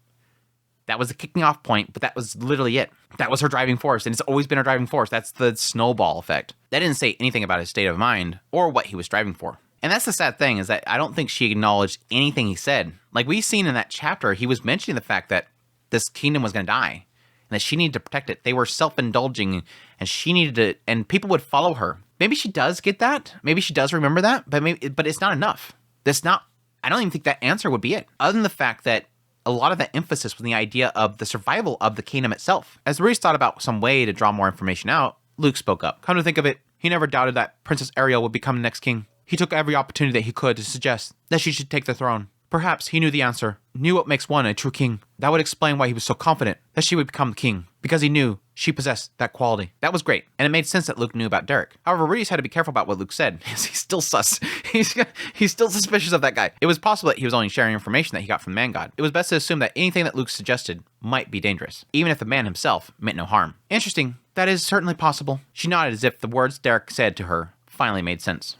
that was the kicking off point, but that was literally it. That was her driving force, and it's always been her driving force. That's the snowball effect. That didn't say anything about his state of mind or what he was striving for. And that's the sad thing, is that I don't think she acknowledged anything he said. Like we've seen in that chapter, he was mentioning the fact that this kingdom was going to die and that she needed to protect it. They were self-indulging, and she needed to, and people would follow her. Maybe she does get that. Maybe she does remember that, but it's not enough. I don't even think that answer would be it. Other than the fact that a lot of that emphasis was the idea of the survival of the kingdom itself. As Ruiz thought about some way to draw more information out, Luke spoke up. Come to think of it, he never doubted that Princess Ariel would become the next king. He took every opportunity that he could to suggest that she should take the throne. Perhaps he knew the answer, knew what makes one a true king. That would explain why he was so confident that she would become the king, because he knew she possessed that quality. That was great, and it made sense that Luke knew about Derek. However, Ruiz had to be careful about what Luke said. He's still sus. He's still suspicious of that guy. It was possible that he was only sharing information that he got from the man god. It was best to assume that anything that Luke suggested might be dangerous, even if the man himself meant no harm. Interesting. That is certainly possible. She nodded as if the words Derek said to her finally made sense.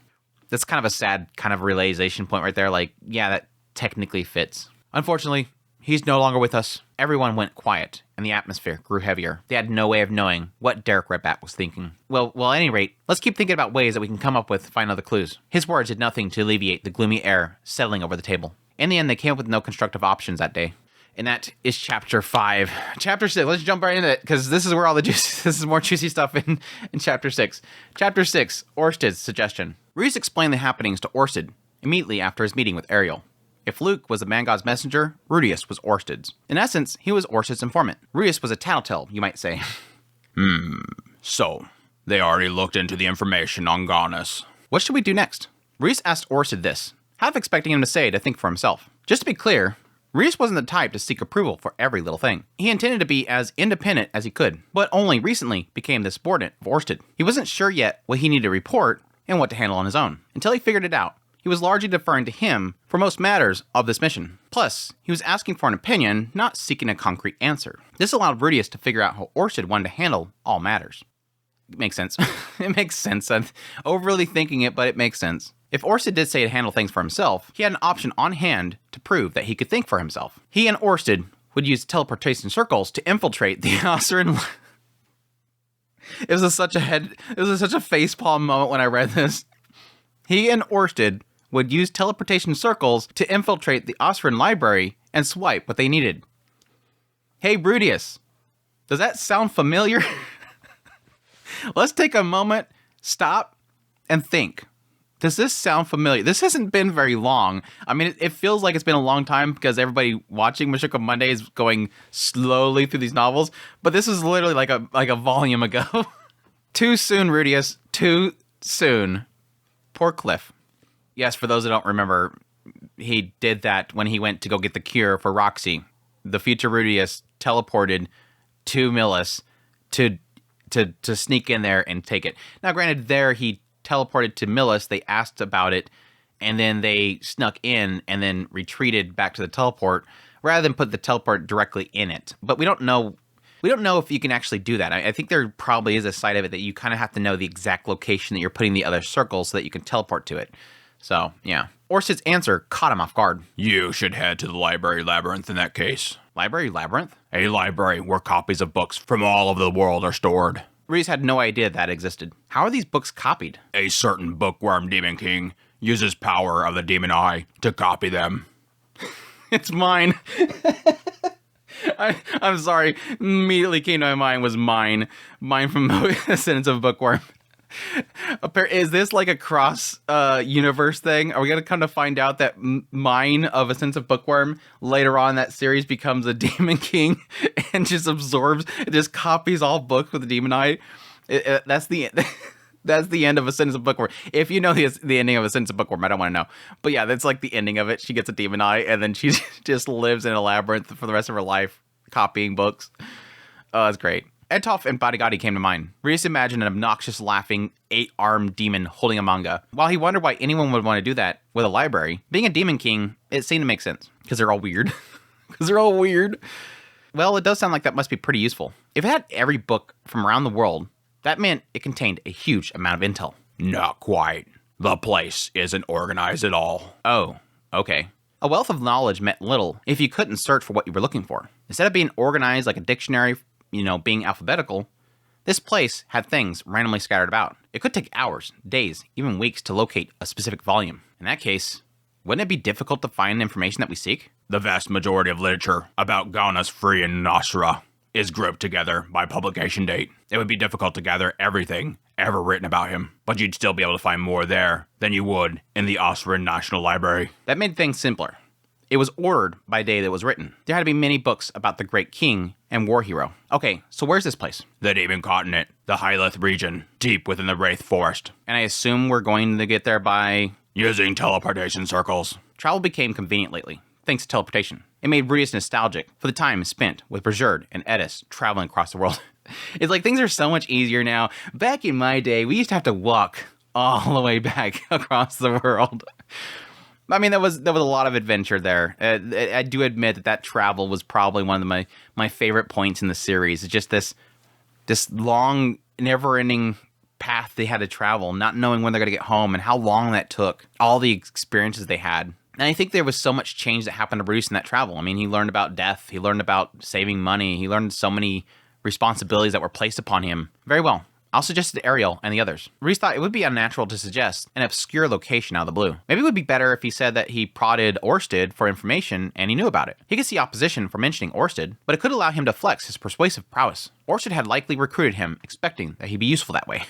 That's kind of a sad kind of realization point right there. Like, yeah, that technically fits. Unfortunately, he's no longer with us. Everyone went quiet, and the atmosphere grew heavier. They had no way of knowing what Derek Redbat was thinking. Well, at any rate, let's keep thinking about ways that we can come up with to find other clues. His words did nothing to alleviate the gloomy air settling over the table. In the end, they came up with no constructive options that day. And that is chapter 5. Chapter 6, let's jump right into it, because this is where all the juicy, this is more juicy stuff in chapter 6. Chapter 6, Orsted's suggestion. Ruiz explained the happenings to Orsted immediately after his meeting with Ariel. If Luke was the man god's messenger, Rudius was Orsted's. In essence, he was Orsted's informant. Rudius was a tattletale, you might say. So, they already looked into the information on Gaunus. What should we do next? Rudius asked Orsted this, half expecting him to think for himself. Just to be clear, Rudius wasn't the type to seek approval for every little thing. He intended to be as independent as he could, but only recently became the subordinate of Orsted. He wasn't sure yet what he needed to report and what to handle on his own. Until he figured it out, he was largely deferring to him for most matters of this mission. Plus, he was asking for an opinion, not seeking a concrete answer. This allowed Rudius to figure out how Orsted wanted to handle all matters. It makes sense. It makes sense. I'm overly thinking it, but it makes sense. If Orsted did say to handle things for himself, he had an option on hand to prove that he could think for himself. He and Orsted would use teleportation circles to infiltrate the Osseran. It was such a facepalm moment when I read this. He and Orsted would use teleportation circles to infiltrate the Osseran library and swipe what they needed. Hey, Rudius, does that sound familiar? Let's take a moment, stop, and think. Does this sound familiar? This hasn't been very long. I mean, it feels like it's been a long time because everybody watching Mushoku Monday is going slowly through these novels, but this is literally like a volume ago. Too soon, Rudius. Too soon. Poor Cliff. Yes, for those that don't remember, he did that when he went to go get the cure for Roxy. The future Rudius teleported to Millis to sneak in there and take it. Now, granted, there he teleported to Millis, they asked about it, and then they snuck in and then retreated back to the teleport rather than put the teleport directly in it. But we don't know if you can actually do that. I think there probably is a side of it that you kind of have to know the exact location that you're putting the other circle so that you can teleport to it. So, yeah. Orsted's answer caught him off guard. You should head to the library labyrinth in that case. Library labyrinth? A library where copies of books from all over the world are stored. Ruiz had no idea that existed. How are these books copied? A certain bookworm demon king uses power of the demon eye to copy them. It's mine. I'm sorry. Immediately came to my mind was mine. Mine from Ascendance of Bookworm. Is this like a cross universe thing? Are we going to come to find out that mine of Ascendance of Bookworm later on in that series becomes a demon king and just just copies all books with the demon eye? That's the end of Ascendance of Bookworm. If you know the ending of Ascendance of Bookworm, I don't want to know. But yeah, that's like the ending of it. She gets a demon eye and then she just lives in a labyrinth for the rest of her life copying books. Oh, that's great. Edtolf and Bodigadi came to mind. Rudius imagined an obnoxious, laughing, 8-armed demon holding a manga. While he wondered why anyone would want to do that with a library, being a demon king, it seemed to make sense. Because they're all weird. Well, it does sound like that must be pretty useful. If it had every book from around the world, that meant it contained a huge amount of intel. Not quite. The place isn't organized at all. Oh, okay. A wealth of knowledge meant little if you couldn't search for what you were looking for. Instead of being organized like a dictionary, being alphabetical, this place had things randomly scattered about. It could take hours, days, even weeks to locate a specific volume. In that case, wouldn't it be difficult to find the information that we seek? The vast majority of literature about Gaunus Free and Nosra is grouped together by publication date. It would be difficult to gather everything ever written about him, but you'd still be able to find more there than you would in the Austrian National Library. That made things simpler. It was ordered by day that it was written. There had to be many books about the great king and war hero. Okay, so where's this place? The Demon Continent, the Hyleth region, deep within the Wraith Forest. And I assume we're going to get there by... using teleportation circles. Travel became convenient lately, thanks to teleportation. It made Rudius nostalgic for the time spent with Bergerd and Edis traveling across the world. It's like things are so much easier now. Back in my day, we used to have to walk all the way back across the world. I mean, there was a lot of adventure there. I do admit that travel was probably one of my favorite points in the series. It's just this long, never-ending path they had to travel, not knowing when they're going to get home and how long that took, all the experiences they had. And I think there was so much change that happened to Rudius in that travel. I mean, he learned about death. He learned about saving money. He learned so many responsibilities that were placed upon him. Very well. I'll suggest it to Ariel and the others. Rudius thought it would be unnatural to suggest an obscure location out of the blue. Maybe it would be better if he said that he prodded Orsted for information and he knew about it. He could see opposition for mentioning Orsted, but it could allow him to flex his persuasive prowess. Orsted had likely recruited him, expecting that he'd be useful that way.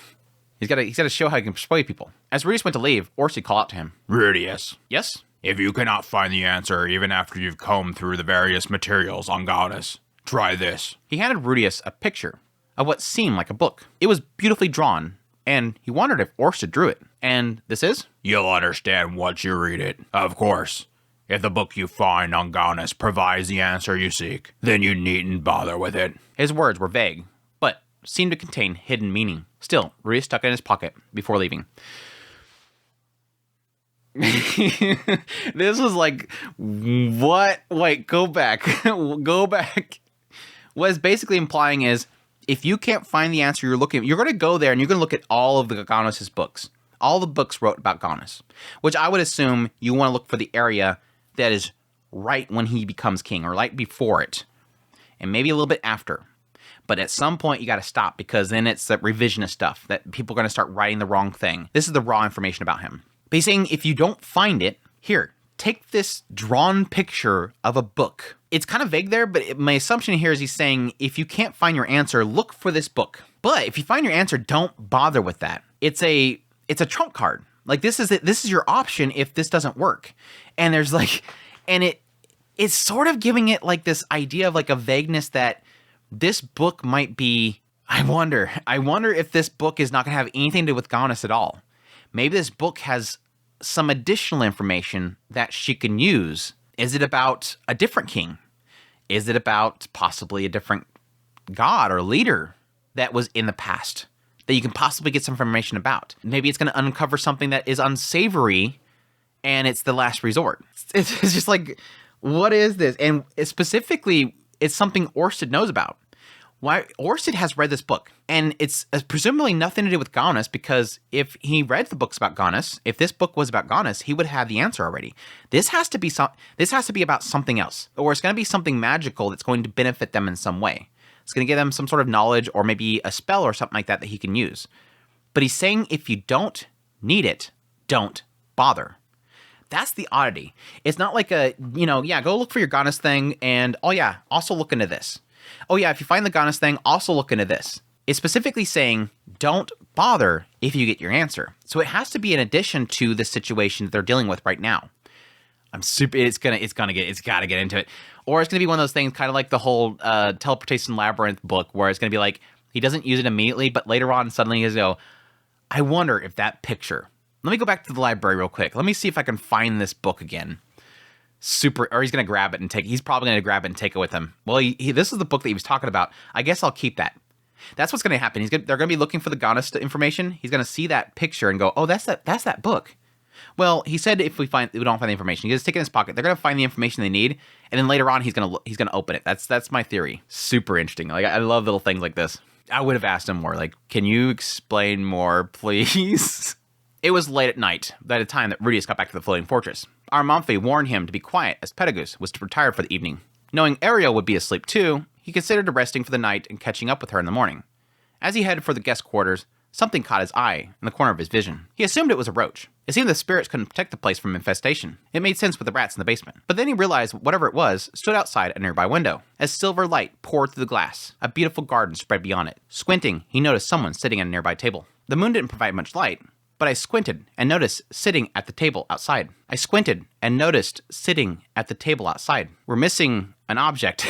He's got to show how he can persuade people. As Rudius went to leave, Orsted called out to him. Rudius. Yes? If you cannot find the answer even after you've combed through the various materials on Goddess, try this. He handed Rudius a picture of what seemed like a book. It was beautifully drawn, and he wondered if Orsted drew it. And this is? You'll understand once you read it. Of course, if the book you find on Goddess provides the answer you seek, then you needn't bother with it. His words were vague, but seemed to contain hidden meaning. Still, Rudius stuck it in his pocket before leaving. This was like, what? Wait, go back. Go back. What it's basically implying is, if you can't find the answer you're looking at, you're going to go there and you're going to look at all of the Gaunus' books. All the books wrote about Gaunus, which I would assume you want to look for the area that is right when he becomes king, or right before it, and maybe a little bit after. But at some point, you got to stop, because then it's that revisionist stuff that people are going to start writing the wrong thing. This is the raw information about him. But he's saying, if you don't find it, here, take this drawn picture of a book. It's kind of vague there, but my assumption here is he's saying, if you can't find your answer, look for this book. But if you find your answer, don't bother with that. It's a trump card. Like, this is your option if this doesn't work. And there's like, and it's sort of giving it like this idea of like a vagueness that this book might be, I wonder if this book is not going to have anything to do with Gaunus at all. Maybe this book has some additional information that she can use. Is it about a different king? Is it about possibly a different god or leader that was in the past that you can possibly get some information about? Maybe it's going to uncover something that is unsavory and it's the last resort. It's just like, what is this? And specifically, it's something Orsted knows about. Why Orsted has read this book, and it's presumably nothing to do with Gaunus, because if he read the books about Gaunus, if this book was about Gaunus, he would have the answer already. This has to be about something else, or it's going to be something magical that's going to benefit them in some way. It's going to give them some sort of knowledge, or maybe a spell or something like that he can use. But he's saying, if you don't need it, don't bother. That's the oddity. It's not like go look for your Gaunus thing, and also look into this. Oh yeah, if you find the Gaunus thing, also look into this. It's specifically saying, don't bother if you get your answer. So it has to be in addition to the situation that they're dealing with right now. It's got to get into it. Or it's going to be one of those things, kind of like the whole Teleportation Labyrinth book, where it's going to be like, he doesn't use it immediately, but later on, suddenly he's go, I wonder if that picture. Let me go back to the library real quick. Let me see if I can find this book again. Or he's going to grab it and take it. He's probably going to grab it and take it with him. Well, this is the book that he was talking about. I guess I'll keep that. That's what's going to happen. They're going to be looking for the Gaunus information. He's going to see that picture and go, oh, that's that book. Well, he said if we don't find the information, he just stick it in his pocket. They're going to find the information they need, and then later on he's going to open it. That's my theory. Super interesting. Like, I love little things like this. I would have asked him more. Like, can you explain more, please? It was late at night, by the time that Rudius got back to the floating fortress. Armanfe warned him to be quiet as Pedagus was to retire for the evening. Knowing Ariel would be asleep too, he considered resting for the night and catching up with her in the morning. As he headed for the guest quarters, Something caught his eye in the corner of his vision. He assumed it was a roach. It seemed the spirits couldn't protect the place from infestation. It made sense with the rats in the basement. But then he realized whatever it was stood outside a nearby window. As silver light poured through the glass, a beautiful garden spread beyond it. Squinting, he noticed someone sitting at a nearby table. The moon didn't provide much light, but I squinted and noticed sitting at the table outside. We're missing an object.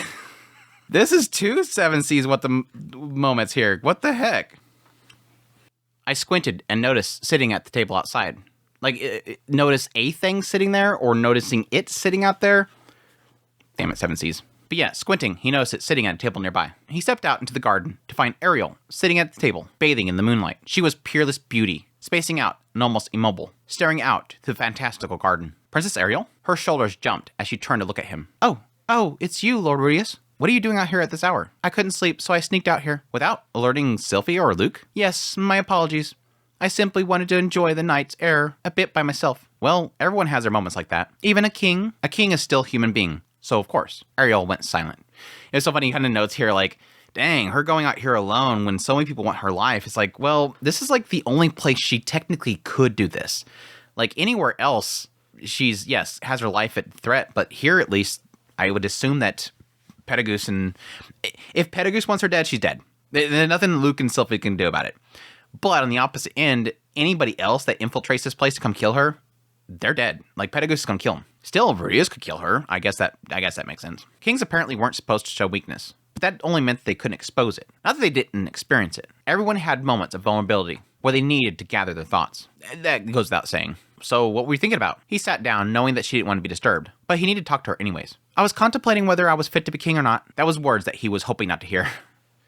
This is two 7Cs what the moments here. What the heck? I squinted and noticed sitting at the table outside. Like, notice a thing sitting there or noticing it sitting out there? Damn it, 7Cs. But yeah, squinting, he noticed it sitting at a table nearby. He stepped out into the garden to find Ariel sitting at the table, bathing in the moonlight. She was peerless beauty, spacing out and almost immobile, staring out to the fantastical garden. Princess Ariel? Her shoulders jumped as she turned to look at him. Oh, it's you, Lord Rudius. What are you doing out here at this hour? I couldn't sleep, so I sneaked out here. Without alerting Sylphie or Luke? Yes, my apologies. I simply wanted to enjoy the night's air a bit by myself. Well, everyone has their moments like that. Even a king. A king is still a human being. So, of course, Ariel went silent. It was so funny, kind of notes here, like, dang, her going out here alone when so many people want her life. It's like, well, this is like the only place she technically could do this. Like, anywhere else, she's, yes, has her life at threat. But here, at least, I would assume that Petagoose, and if Petagoose wants her dead, she's dead. There's nothing Luke and Sylphie can do about it. But on the opposite end, anybody else that infiltrates this place to come kill her, they're dead. Like, Petagoose is gonna kill him. Still, Rudius could kill her. I guess that makes sense. Kings apparently weren't supposed to show weakness, but that only meant they couldn't expose it. Not that they didn't experience it. Everyone had moments of vulnerability where they needed to gather their thoughts. That goes without saying. So what were you thinking about? He sat down, knowing that she didn't want to be disturbed, but he needed to talk to her anyways. I was contemplating whether I was fit to be king or not. That was words that he was hoping not to hear.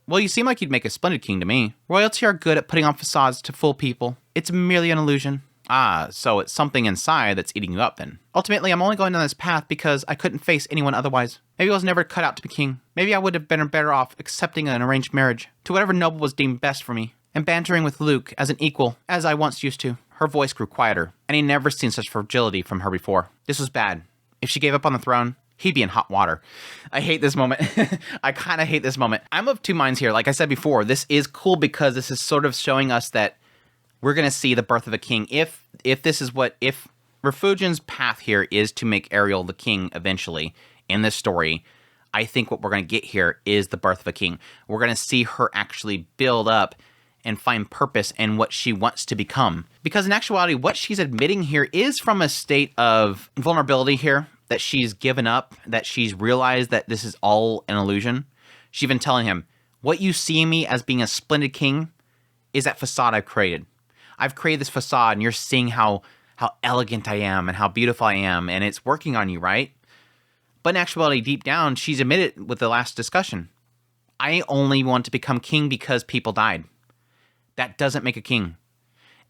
Well, you seem like you'd make a splendid king to me. Royalty are good at putting on facades to fool people. It's merely an illusion. Ah, so it's something inside that's eating you up then. Ultimately, I'm only going down this path because I couldn't face anyone otherwise. Maybe I was never cut out to be king. Maybe I would have been better off accepting an arranged marriage to whatever noble was deemed best for me, and bantering with Luke as an equal, as I once used to. Her voice grew quieter, and he'd never seen such fragility from her before. This was bad. If she gave up on the throne, he'd be in hot water. I hate this moment. I kind of hate this moment. I'm of two minds here. Like I said before, this is cool because this is sort of showing us that we're going to see the birth of a king. If Refugian's path here is to make Ariel the king eventually in this story, I think what we're going to get here is the birth of a king. We're going to see her actually build up and find purpose in what she wants to become. Because in actuality, what she's admitting here is from a state of vulnerability here, that she's given up, that she's realized that this is all an illusion. She's been telling him, what you see in me as being a splendid king is that facade I've created. I've created this facade, and you're seeing how elegant I am and how beautiful I am, and it's working on you, right? But in actuality, deep down, she's admitted with the last discussion, I only want to become king because people died. That doesn't make a king.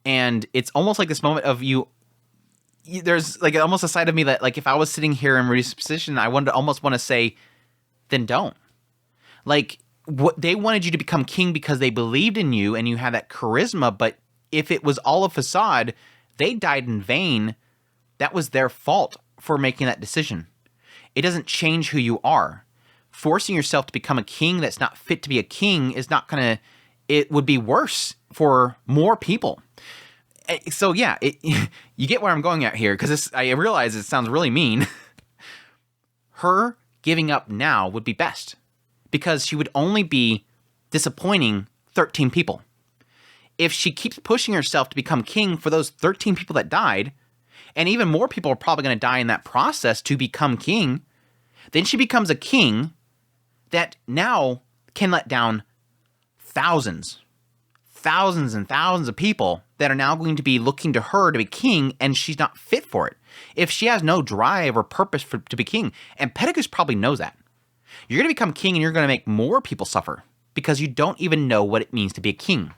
And it's almost like this moment of there's like almost a side of me that, like, if I was sitting here in Rudy's position, I almost want to say, then don't. Like, what they wanted you to become king because they believed in you and you had that charisma, but if it was all a facade, they died in vain. That was their fault for making that decision. It doesn't change who you are. Forcing yourself to become a king that's not fit to be a king is not gonna, it would be worse for more people. So yeah, you get where I'm going at here, because I realize it sounds really mean. Her giving up now would be best, because she would only be disappointing 13 people. If she keeps pushing herself to become king for those 13 people that died, and even more people are probably going to die in that process to become king, then she becomes a king that now can let down thousands and thousands of people that are now going to be looking to her to be king, and she's not fit for it. If she has no drive or purpose to be king, and Petagoose probably knows that, you're going to become king and you're going to make more people suffer because you don't even know what it means to be a king.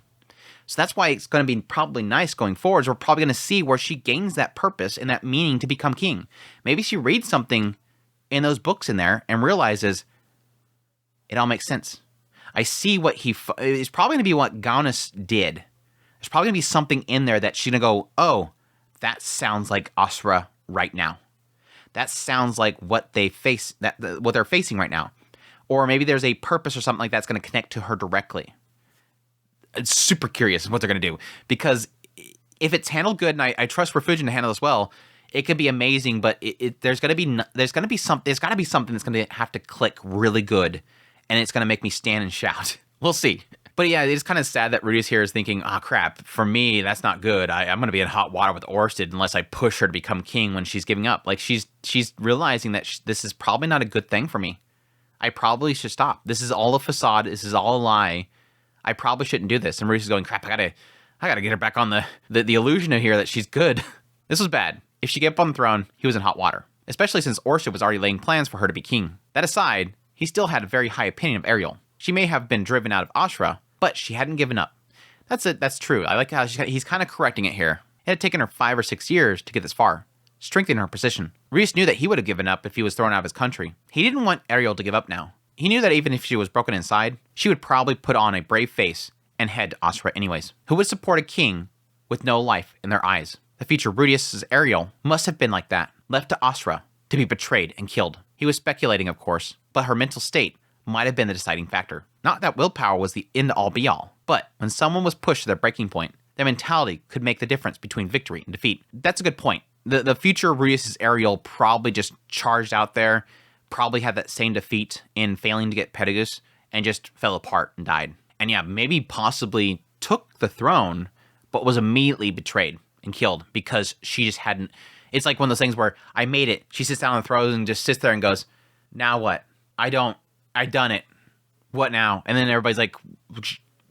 So that's why it's going to be probably nice going forwards. We're probably going to see where she gains that purpose and that meaning to become king. Maybe she reads something in those books in there and realizes it all makes sense. I see what it's probably going to be what Gaunus did. There's probably going to be something in there that she's going to go, oh, that sounds like Asra right now. That sounds like what they face, what they're facing right now. Or maybe there's a purpose or something like that's going to connect to her directly. It's super curious what they're going to do, because if it's handled good, and I trust Refugien to handle this well, it could be amazing. But there's got to be something that's going to have to click really good, and it's going to make me stand and shout. We'll see. But yeah, it's kind of sad that Rudius here is thinking, oh crap, for me, that's not good. I'm going to be in hot water with Orsted unless I push her to become king when she's giving up. Like, she's realizing that this is probably not a good thing for me. I probably should stop. This is all a facade. This is all a lie. I probably shouldn't do this. And Rudius is going, crap, I gotta get her back on the illusion of here that she's good. This was bad. If she gave up on the throne, he was in hot water. Especially since Orsted was already laying plans for her to be king. That aside, he still had a very high opinion of Ariel. She may have been driven out of Ashra, but she hadn't given up. That's true. I like how he's kind of correcting it here. It had taken her 5 or 6 years to get this far, strengthening her position. Reese knew that he would have given up if he was thrown out of his country. He didn't want Ariel to give up now. He knew that even if she was broken inside, she would probably put on a brave face and head to Ashra anyways. Who would support a king with no life in their eyes? The future Rudius' Ariel must have been like that, left to Ashra to be betrayed and killed. He was speculating, of course, but her mental state might have been the deciding factor. Not that willpower was the end-all be-all, but when someone was pushed to their breaking point, their mentality could make the difference between victory and defeat. That's a good point. The future Rudius' Ariel probably just charged out there, probably had that same defeat in failing to get Pedigus, and just fell apart and died. And yeah, maybe possibly took the throne, but was immediately betrayed and killed because she just hadn't... It's like one of those things where I made it. She sits down on the throne and just sits there and goes, now what? I done it. What now? And then everybody's like,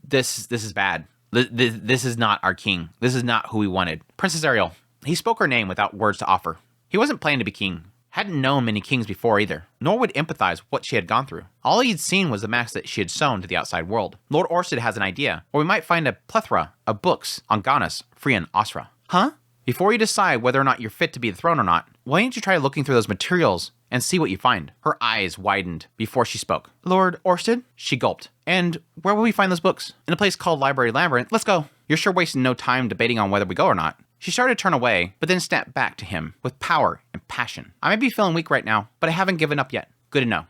this is bad. This is not our king. This is not who we wanted. Princess Ariel. He spoke her name without words to offer. He wasn't planning to be king. Hadn't known many kings before either, nor would empathize with what she had gone through. All he'd seen was the mask that she had sewn to the outside world. Lord Orsted has an idea, or we might find a plethora of books on Ganas, Frian, Asra. Huh? Before you decide whether or not you're fit to be the throne or not, why don't you try looking through those materials and see what you find? Her eyes widened before she spoke. Lord Orsted? She gulped. And where will we find those books? In a place called Library Labyrinth. Let's go. You're sure wasting no time debating on whether we go or not. She started to turn away, but then snapped back to him with power and passion. I may be feeling weak right now, but I haven't given up yet. Good to know.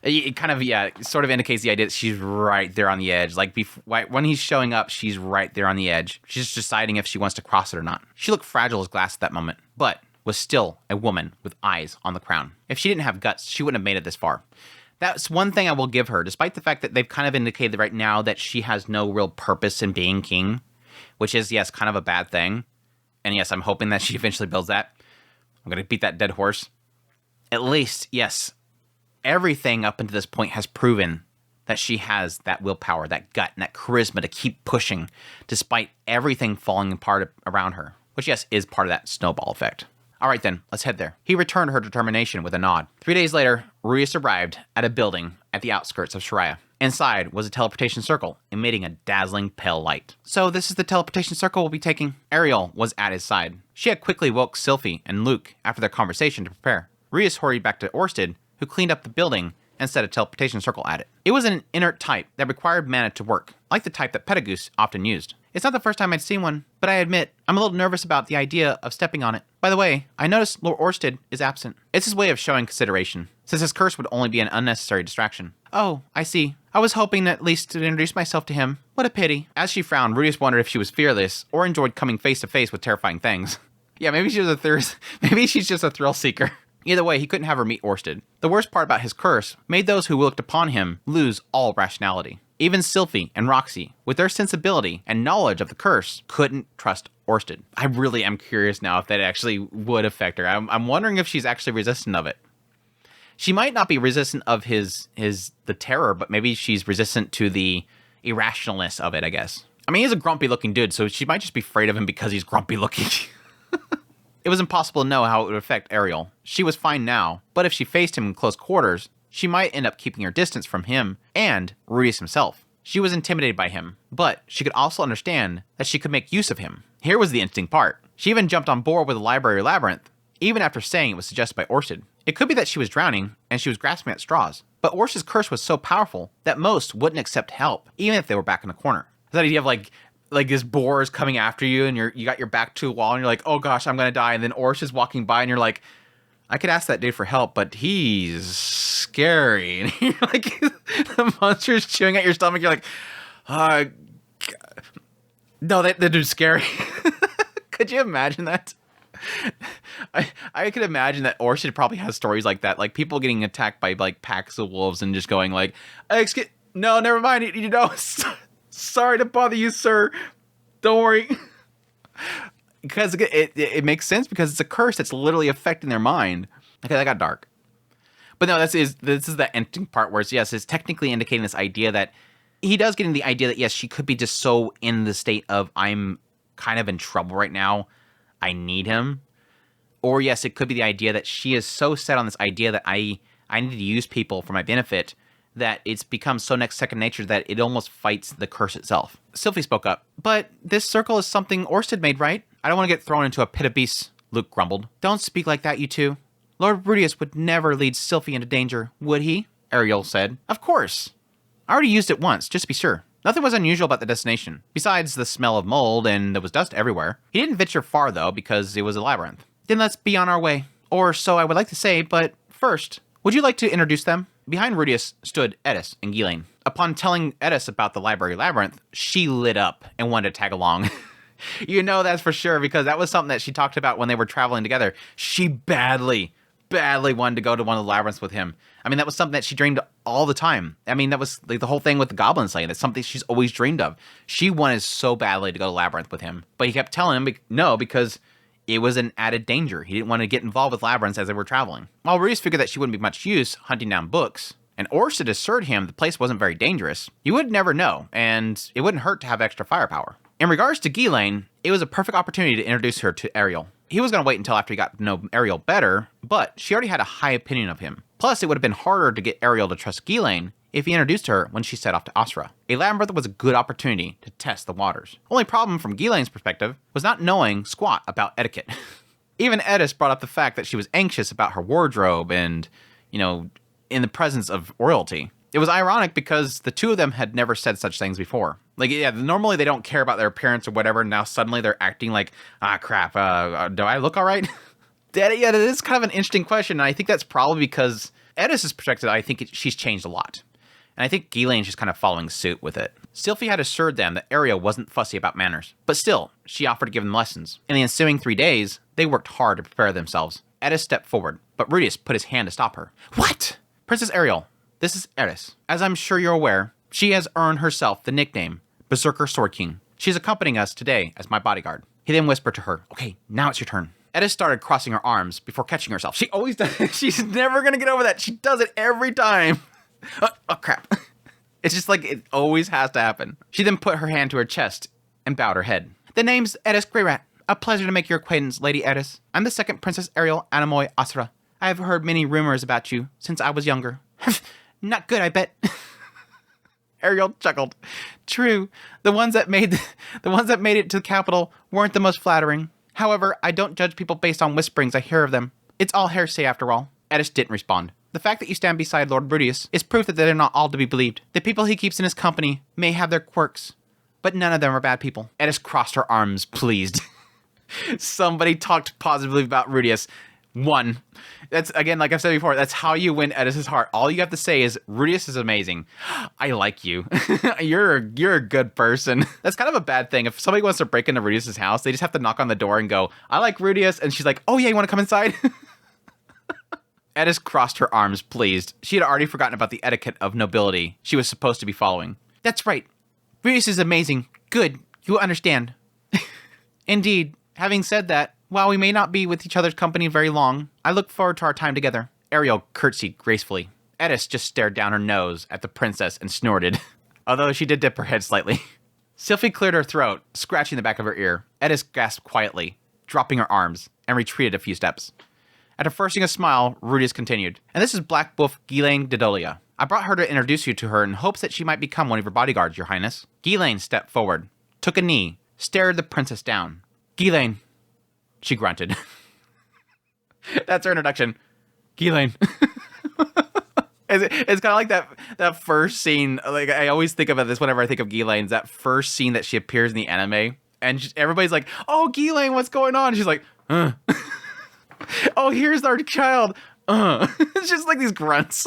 It kind of, sort of indicates the idea that she's right there on the edge. Like, when he's showing up, she's right there on the edge. She's just deciding if she wants to cross it or not. She looked fragile as glass at that moment, but was still a woman with eyes on the crown. If she didn't have guts, she wouldn't have made it this far. That's one thing I will give her, despite the fact that they've kind of indicated right now that she has no real purpose in being king, which is, yes, kind of a bad thing. And yes, I'm hoping that she eventually builds that. I'm going to beat that dead horse. At least, yes, everything up until this point has proven that she has that willpower, that gut, and that charisma to keep pushing despite everything falling apart around her, which, yes, is part of that snowball effect. All right, then, let's head there. He returned her determination with a nod. 3 days later, Rudius arrived at a building at the outskirts of Shariah. Inside was a teleportation circle, emitting a dazzling pale light. So this is the teleportation circle we'll be taking? Ariel was at his side. She had quickly woke Sylphie and Luke after their conversation to prepare. Rudius hurried back to Orsted, who cleaned up the building and set a teleportation circle at it. It was an inert type that required mana to work, like the type that Pedigus often used. It's not the first time I'd seen one, but I admit, I'm a little nervous about the idea of stepping on it. By the way, I noticed Lord Orsted is absent. It's his way of showing consideration, since his curse would only be an unnecessary distraction. Oh, I see. I was hoping at least to introduce myself to him. What a pity. As she frowned, Rudius wondered if she was fearless, or enjoyed coming face to face with terrifying things. Yeah, maybe she's just a thrill seeker. Either way, he couldn't have her meet Orsted. The worst part about his curse made those who looked upon him lose all rationality. Even Sylphie and Roxy, with their sensibility and knowledge of the curse, couldn't trust Orsted. I really am curious now if that actually would affect her. I'm wondering if she's actually resistant of it. She might not be resistant of the terror, but maybe she's resistant to the irrationalness of it, I guess. I mean, he's a grumpy-looking dude, so she might just be afraid of him because he's grumpy-looking. It was impossible to know how it would affect Ariel. She was fine now, but if she faced him in close quarters, she might end up keeping her distance from him and Rudius himself. She was intimidated by him, but she could also understand that she could make use of him. Here was the interesting part. She even jumped on board with the Library Labyrinth, even after saying it was suggested by Orsted. It could be that she was drowning, and she was grasping at straws, but Orsted's curse was so powerful that most wouldn't accept help, even if they were back in the corner. That idea of like this boar is coming after you, and you got your back to a wall, and you're like, oh gosh, I'm gonna die, and then Orsted's walking by, and you're like, I could ask that dude for help, but he's scary. And you're like, the monster's chewing at your stomach. You're like, No, that dude's scary. Could you imagine that? I could imagine that Orchid probably has stories like that, like people getting attacked by like packs of wolves and just going like, no, never mind. Sorry to bother you, sir. Don't worry. Because it makes sense because it's a curse that's literally affecting their mind. Okay, that got dark. But no, this is the ending part where it's technically indicating this idea that he does get in the idea that yes, she could be just so in the state of I'm kind of in trouble right now. I need him. Or yes, it could be the idea that she is so set on this idea that I need to use people for my benefit that it's become so second nature that it almost fights the curse itself. Sylphie spoke up. But this circle is something Orsted made, right? I don't want to get thrown into a pit of beasts, Luke grumbled. Don't speak like that, you two. Lord Rudius would never lead Sylphie into danger, would he? Ariel said. Of course. I already used it once, just to be sure. Nothing was unusual about the destination, besides the smell of mold, and there was dust everywhere. He didn't venture far, though, because it was a labyrinth. Then let's be on our way. Or so I would like to say, but first, would you like to introduce them? Behind Rudius stood Edis and Ghislaine. Upon telling Edis about the library labyrinth, she lit up and wanted to tag along. You know that's for sure, because that was something that she talked about when they were traveling together. She badly wanted to go to one of the labyrinths with him. I mean, that was something that she dreamed all the time. I mean, that was like the whole thing with the goblin slaying. That's something she's always dreamed of. She wanted so badly to go to labyrinth with him, but he kept telling him no because it was an added danger. He didn't want to get involved with labyrinths as they were traveling. While Rudius figured that she wouldn't be much use hunting down books, and Orsted assured him the place wasn't very dangerous, you would never know, and it wouldn't hurt to have extra firepower. In regards to Ghislaine, it was a perfect opportunity to introduce her to Ariel. He was going to wait until after he got to know Ariel better, but she already had a high opinion of him. Plus, it would have been harder to get Ariel to trust Ghislaine if he introduced her when she set off to Asra. A labyrinth was a good opportunity to test the waters. Only problem from Ghislaine's perspective was not knowing squat about etiquette. Even Edis brought up the fact that she was anxious about her wardrobe and, in the presence of royalty. It was ironic because the two of them had never said such things before. Like, yeah, normally they don't care about their appearance or whatever. Now suddenly they're acting like, crap, do I look all right? Yeah, that is kind of an interesting question. And I think that's probably because Edis's perspective, I think she's changed a lot. And I think Ghislaine's just kind of following suit with it. Sylphie had assured them that Ariel wasn't fussy about manners. But still, she offered to give them lessons. In the ensuing 3 days, they worked hard to prepare themselves. Edis stepped forward, but Rudius put his hand to stop her. What? Princess Ariel, this is Edis. As I'm sure you're aware, she has earned herself the nickname Berserker Sword King. She's accompanying us today as my bodyguard. He then whispered to her, okay, now it's your turn. Edis started crossing her arms before catching herself. She always does. She's never going to get over that. She does it every time. Oh, crap. It's just like it always has to happen. She then put her hand to her chest and bowed her head. The name's Edis Greyrat. A pleasure to make your acquaintance, Lady Edis. I'm the second Princess Ariel Anamoy Asra. I have heard many rumors about you since I was younger. Not good, I bet. Ariel chuckled. True, the ones that made it to the capital weren't the most flattering. However, I don't judge people based on whisperings I hear of them. It's all hearsay after all. Edis didn't respond. The fact that you stand beside Lord Rudius is proof that they're not all to be believed. The people he keeps in his company may have their quirks, but none of them are bad people. Edis crossed her arms, pleased. Somebody talked positively about Rudius. One. That's, again, like I've said before, that's how you win Edis's heart. All you have to say is, Rudius is amazing. I like you. You're a good person. That's kind of a bad thing. If somebody wants to break into Rudius's house, they just have to knock on the door and go, I like Rudius. And she's like, oh yeah, you want to come inside? Edis crossed her arms, pleased. She had already forgotten about the etiquette of nobility she was supposed to be following. That's right. Rudius is amazing. Good. You understand. Indeed. Having said that, while we may not be with each other's company very long, I look forward to our time together. Ariel curtsied gracefully. Edis just stared down her nose at the princess and snorted, although she did dip her head slightly. Sylphie cleared her throat, scratching the back of her ear. Edis gasped quietly, dropping her arms, and retreated a few steps. After forcing a smile, Rudius continued. And this is Black Wolf Ghislaine Didolia. I brought her to introduce you to her in hopes that she might become one of your bodyguards, your highness. Ghislaine stepped forward, took a knee, stared the princess down. Ghislaine, she grunted. That's her introduction. Ghislaine. It's kind of like that first scene. Like, I always think about this whenever I think of Ghislaine. That first scene that she appears in the anime, and everybody's like, "Oh, Ghislaine, what's going on?" And she's like, "Oh, here's our child." It's just like these grunts.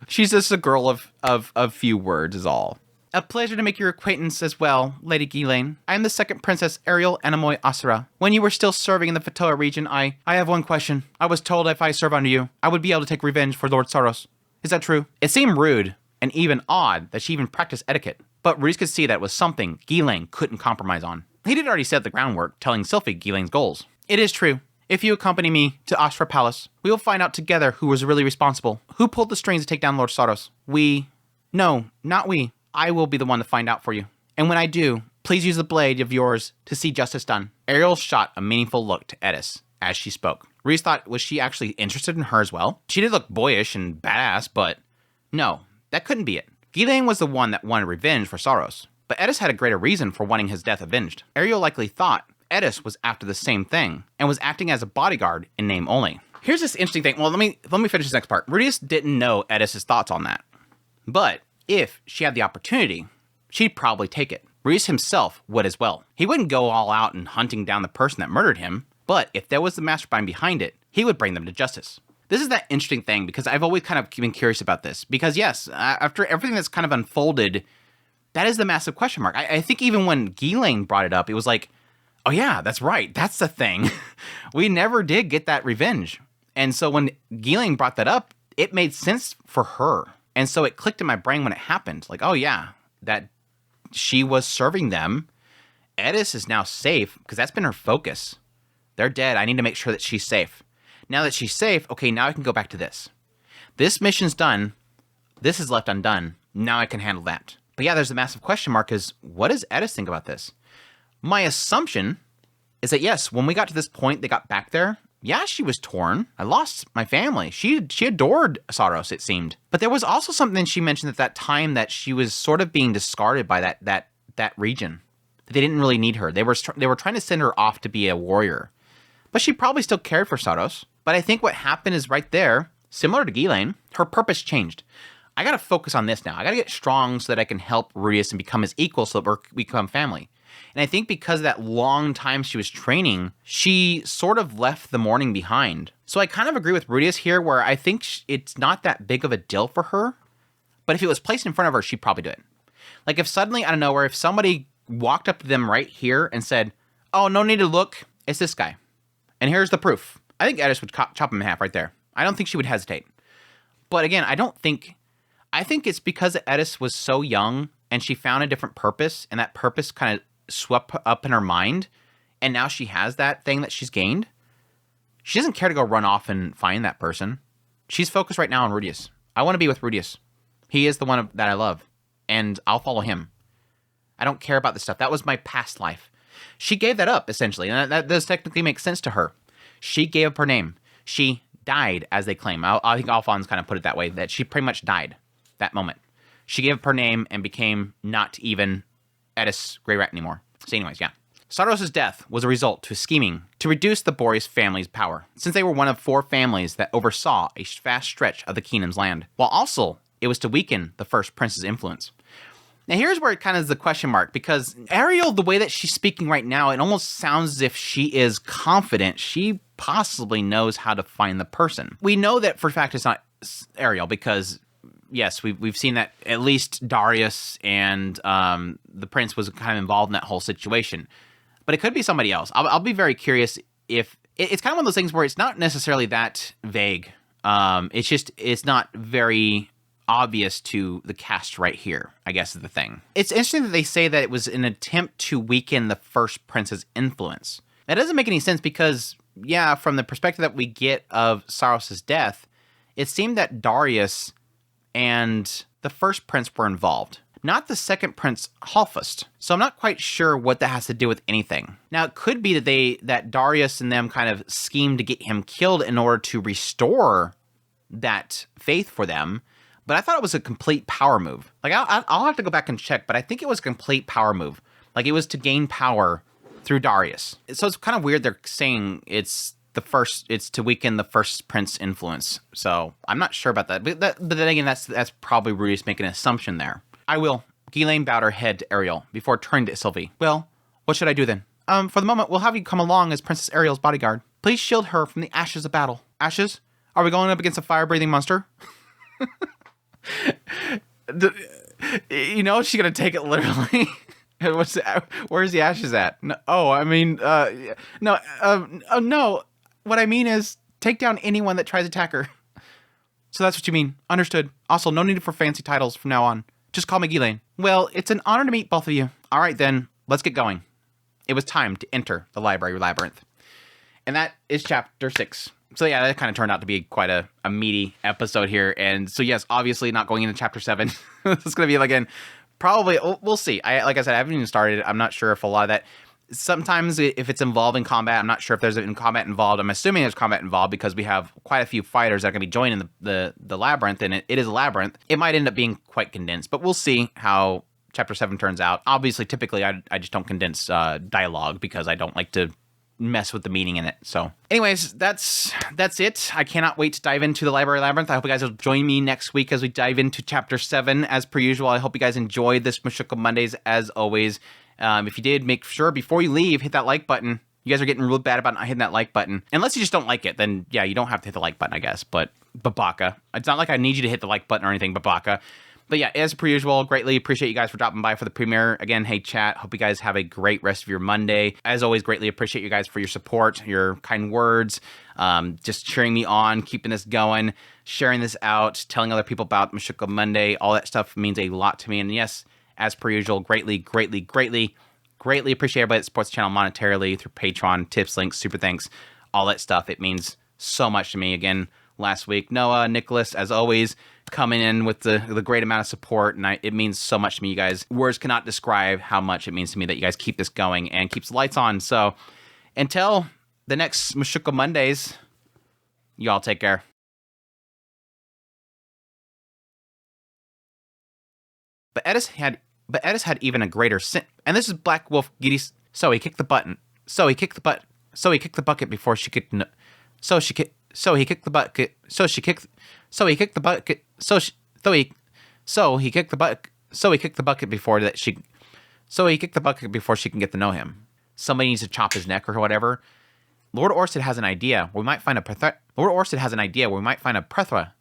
She's just a girl of few words, is all. A pleasure to make your acquaintance as well, Lady Ghislaine. I am the second Princess Ariel Anamoy Asura. When you were still serving in the Fatoa region, I have one question. I was told if I serve under you, I would be able to take revenge for Lord Saros. Is that true? It seemed rude and even odd that she even practiced etiquette, but Rudius could see that it was something Ghislaine couldn't compromise on. He did already set the groundwork, telling Sylphie Ghislaine's goals. It is true. If you accompany me to Ashra Palace, we will find out together who was really responsible. Who pulled the strings to take down Lord Saros? No, not we. I will be the one to find out for you. And when I do, please use the blade of yours to see justice done. Ariel shot a meaningful look to Edis as she spoke. Reese thought, was she actually interested in her as well? She did look boyish and badass, but no, that couldn't be it. Ghislaine was the one that wanted revenge for Saros, but Edis had a greater reason for wanting his death avenged. Ariel likely thought Edis was after the same thing and was acting as a bodyguard in name only. Here's this interesting thing. Well, let me finish this next part. Rudius didn't know Edis' thoughts on that, but if she had the opportunity, she'd probably take it. Rudius himself would as well. He wouldn't go all out and hunting down the person that murdered him, but if there was the mastermind behind it, he would bring them to justice. This is that interesting thing, because I've always kind of been curious about this. Because yes, after everything that's kind of unfolded, that is the massive question mark. I think even when Ghislaine brought it up, it was like, oh yeah, that's right. That's the thing. We never did get that revenge. And so when Ghislaine brought that up, it made sense for her. And so it clicked in my brain when it happened. Like, oh yeah, that she was serving them. Edis is now safe, because that's been her focus. They're dead. I need to make sure that she's safe. Now that she's safe, okay, now I can go back to this. This mission's done. This is left undone. Now I can handle that. But yeah, there's a massive question mark, is what does Edis think about this? My assumption is that yes, when we got to this point, they got back there, yeah, she was torn. I lost my family. She adored Saros, it seemed. But there was also something she mentioned at that time, that she was sort of being discarded by that region. They didn't really need her. They were trying to send her off to be a warrior. But she probably still cared for Saros. But I think what happened is right there, similar to Ghislaine, her purpose changed. I got to focus on this now. I got to get strong so that I can help Rudius and become his equal, so that we become family. And I think because of that long time she was training, she sort of left the mourning behind. So I kind of agree with Rudius here, where I think it's not that big of a deal for her. But if it was placed in front of her, she'd probably do it. Like if suddenly, out of nowhere, if somebody walked up to them right here and said, oh, no need to look, it's this guy. And here's the proof. I think Edis would chop him in half right there. I don't think she would hesitate. But again, I think it's because Edis was so young and she found a different purpose, and that purpose kind of swept up in her mind, and now she has that thing that she's gained. She doesn't care to go run off and find that person. She's focused right now on Rudius. I want to be with Rudius. He is the one that I love, and I'll follow him. I don't care about this stuff. That was my past life. She gave that up, essentially, and that does technically make sense to her. She gave up her name. She died, as they claim. I think Alphonse kind of put it that way, that she pretty much died that moment. She gave up her name and became not even Edis Grey Rat anymore. So anyways, yeah. Saros' death was a result to scheming to reduce the Boreas family's power, since they were one of 4 families that oversaw a vast stretch of the kingdom's land, while also it was to weaken the first prince's influence. Now here's where it kind of is the question mark, because Ariel, the way that she's speaking right now, it almost sounds as if she is confident she possibly knows how to find the person. We know that for a fact it's not Ariel, because yes, we've seen that at least Darius and the prince was kind of involved in that whole situation. But it could be somebody else. I'll be very curious if... It's kind of one of those things where it's not necessarily that vague. It's not very obvious to the cast right here, I guess is the thing. It's interesting that they say that it was an attempt to weaken the first prince's influence. That doesn't make any sense because, yeah, from the perspective that we get of Saros' death, it seemed that Darius and the first prince were involved, not the second prince, Halfast. So I'm not quite sure what that has to do with anything. Now, it could be that Darius and them kind of schemed to get him killed in order to restore that faith for them, but I thought it was a complete power move. Like, I'll have to go back and check, but I think it was a complete power move. Like, it was to gain power through Darius. So it's kind of weird they're saying it's to weaken the first prince influence. So I'm not sure about that. But then again, that's probably Rudius making an assumption there. I will. Ghislaine bowed her head to Ariel before turning to Sylvie. Well, what should I do then? For the moment, we'll have you come along as Princess Ariel's bodyguard. Please shield her from the ashes of battle. Ashes? Are we going up against a fire-breathing monster? You know, she's gonna take it literally. Where's the ashes at? No, oh, I mean, no, no. What I mean is take down anyone that tries to attack her. So that's what you mean. Understood. Also, no need for fancy titles from now on. Just call me Ghislaine. Well, it's an honor to meet both of you. All right, then, let's get going. It was time to enter the library labyrinth. And that is chapter 6. So yeah, that kind of turned out to be quite a meaty episode here. And so yes, obviously not going into chapter 7. This is going to be, again, probably, we'll see. Like I said, I haven't even started. I'm not sure if a lot of that, sometimes if it's involving combat, I'm not sure if there's combat involved. I'm assuming there's combat involved because we have quite a few fighters that are going to be joining the labyrinth, and it is a labyrinth. It might end up being quite condensed, but we'll see how chapter 7 turns out. Obviously, typically, I just don't condense dialogue because I don't like to mess with the meaning in it. So anyways, that's it. I cannot wait to dive into the library labyrinth. I hope you guys will join me next week as we dive into chapter 7 as per usual. I hope you guys enjoyed this Mushoku Mondays as always. If you did, make sure before you leave, hit that like button. You guys are getting real bad about not hitting that like button. Unless you just don't like it, then yeah, you don't have to hit the like button, I guess. But Babaka. It's not like I need you to hit the like button or anything, Babaka. But yeah, as per usual, greatly appreciate you guys for dropping by for the premiere. Again, hey chat, hope you guys have a great rest of your Monday. As always, greatly appreciate you guys for your support, your kind words, just cheering me on, keeping this going, sharing this out, telling other people about Mushoku Monday. All that stuff means a lot to me. And yes, as per usual, greatly appreciate everybody that supports the channel monetarily through Patreon, tips, links, super thanks, all that stuff. It means so much to me. Again, last week, Noah, Nicholas, as always, coming in with the great amount of support, and it means so much to me, you guys. Words cannot describe how much it means to me that you guys keep this going and keeps the lights on. So until the next Mushoku Mondays, you all take care. But Edis had even a greater sin. And this is Black Wolf Giddy's. So he kicked the button. So he kicked the bucket before she could. So he kicked the bucket. So he kicked the bucket before she can get to know him. Somebody needs to chop his neck or whatever. Lord Orsted has an idea. We might find a plethora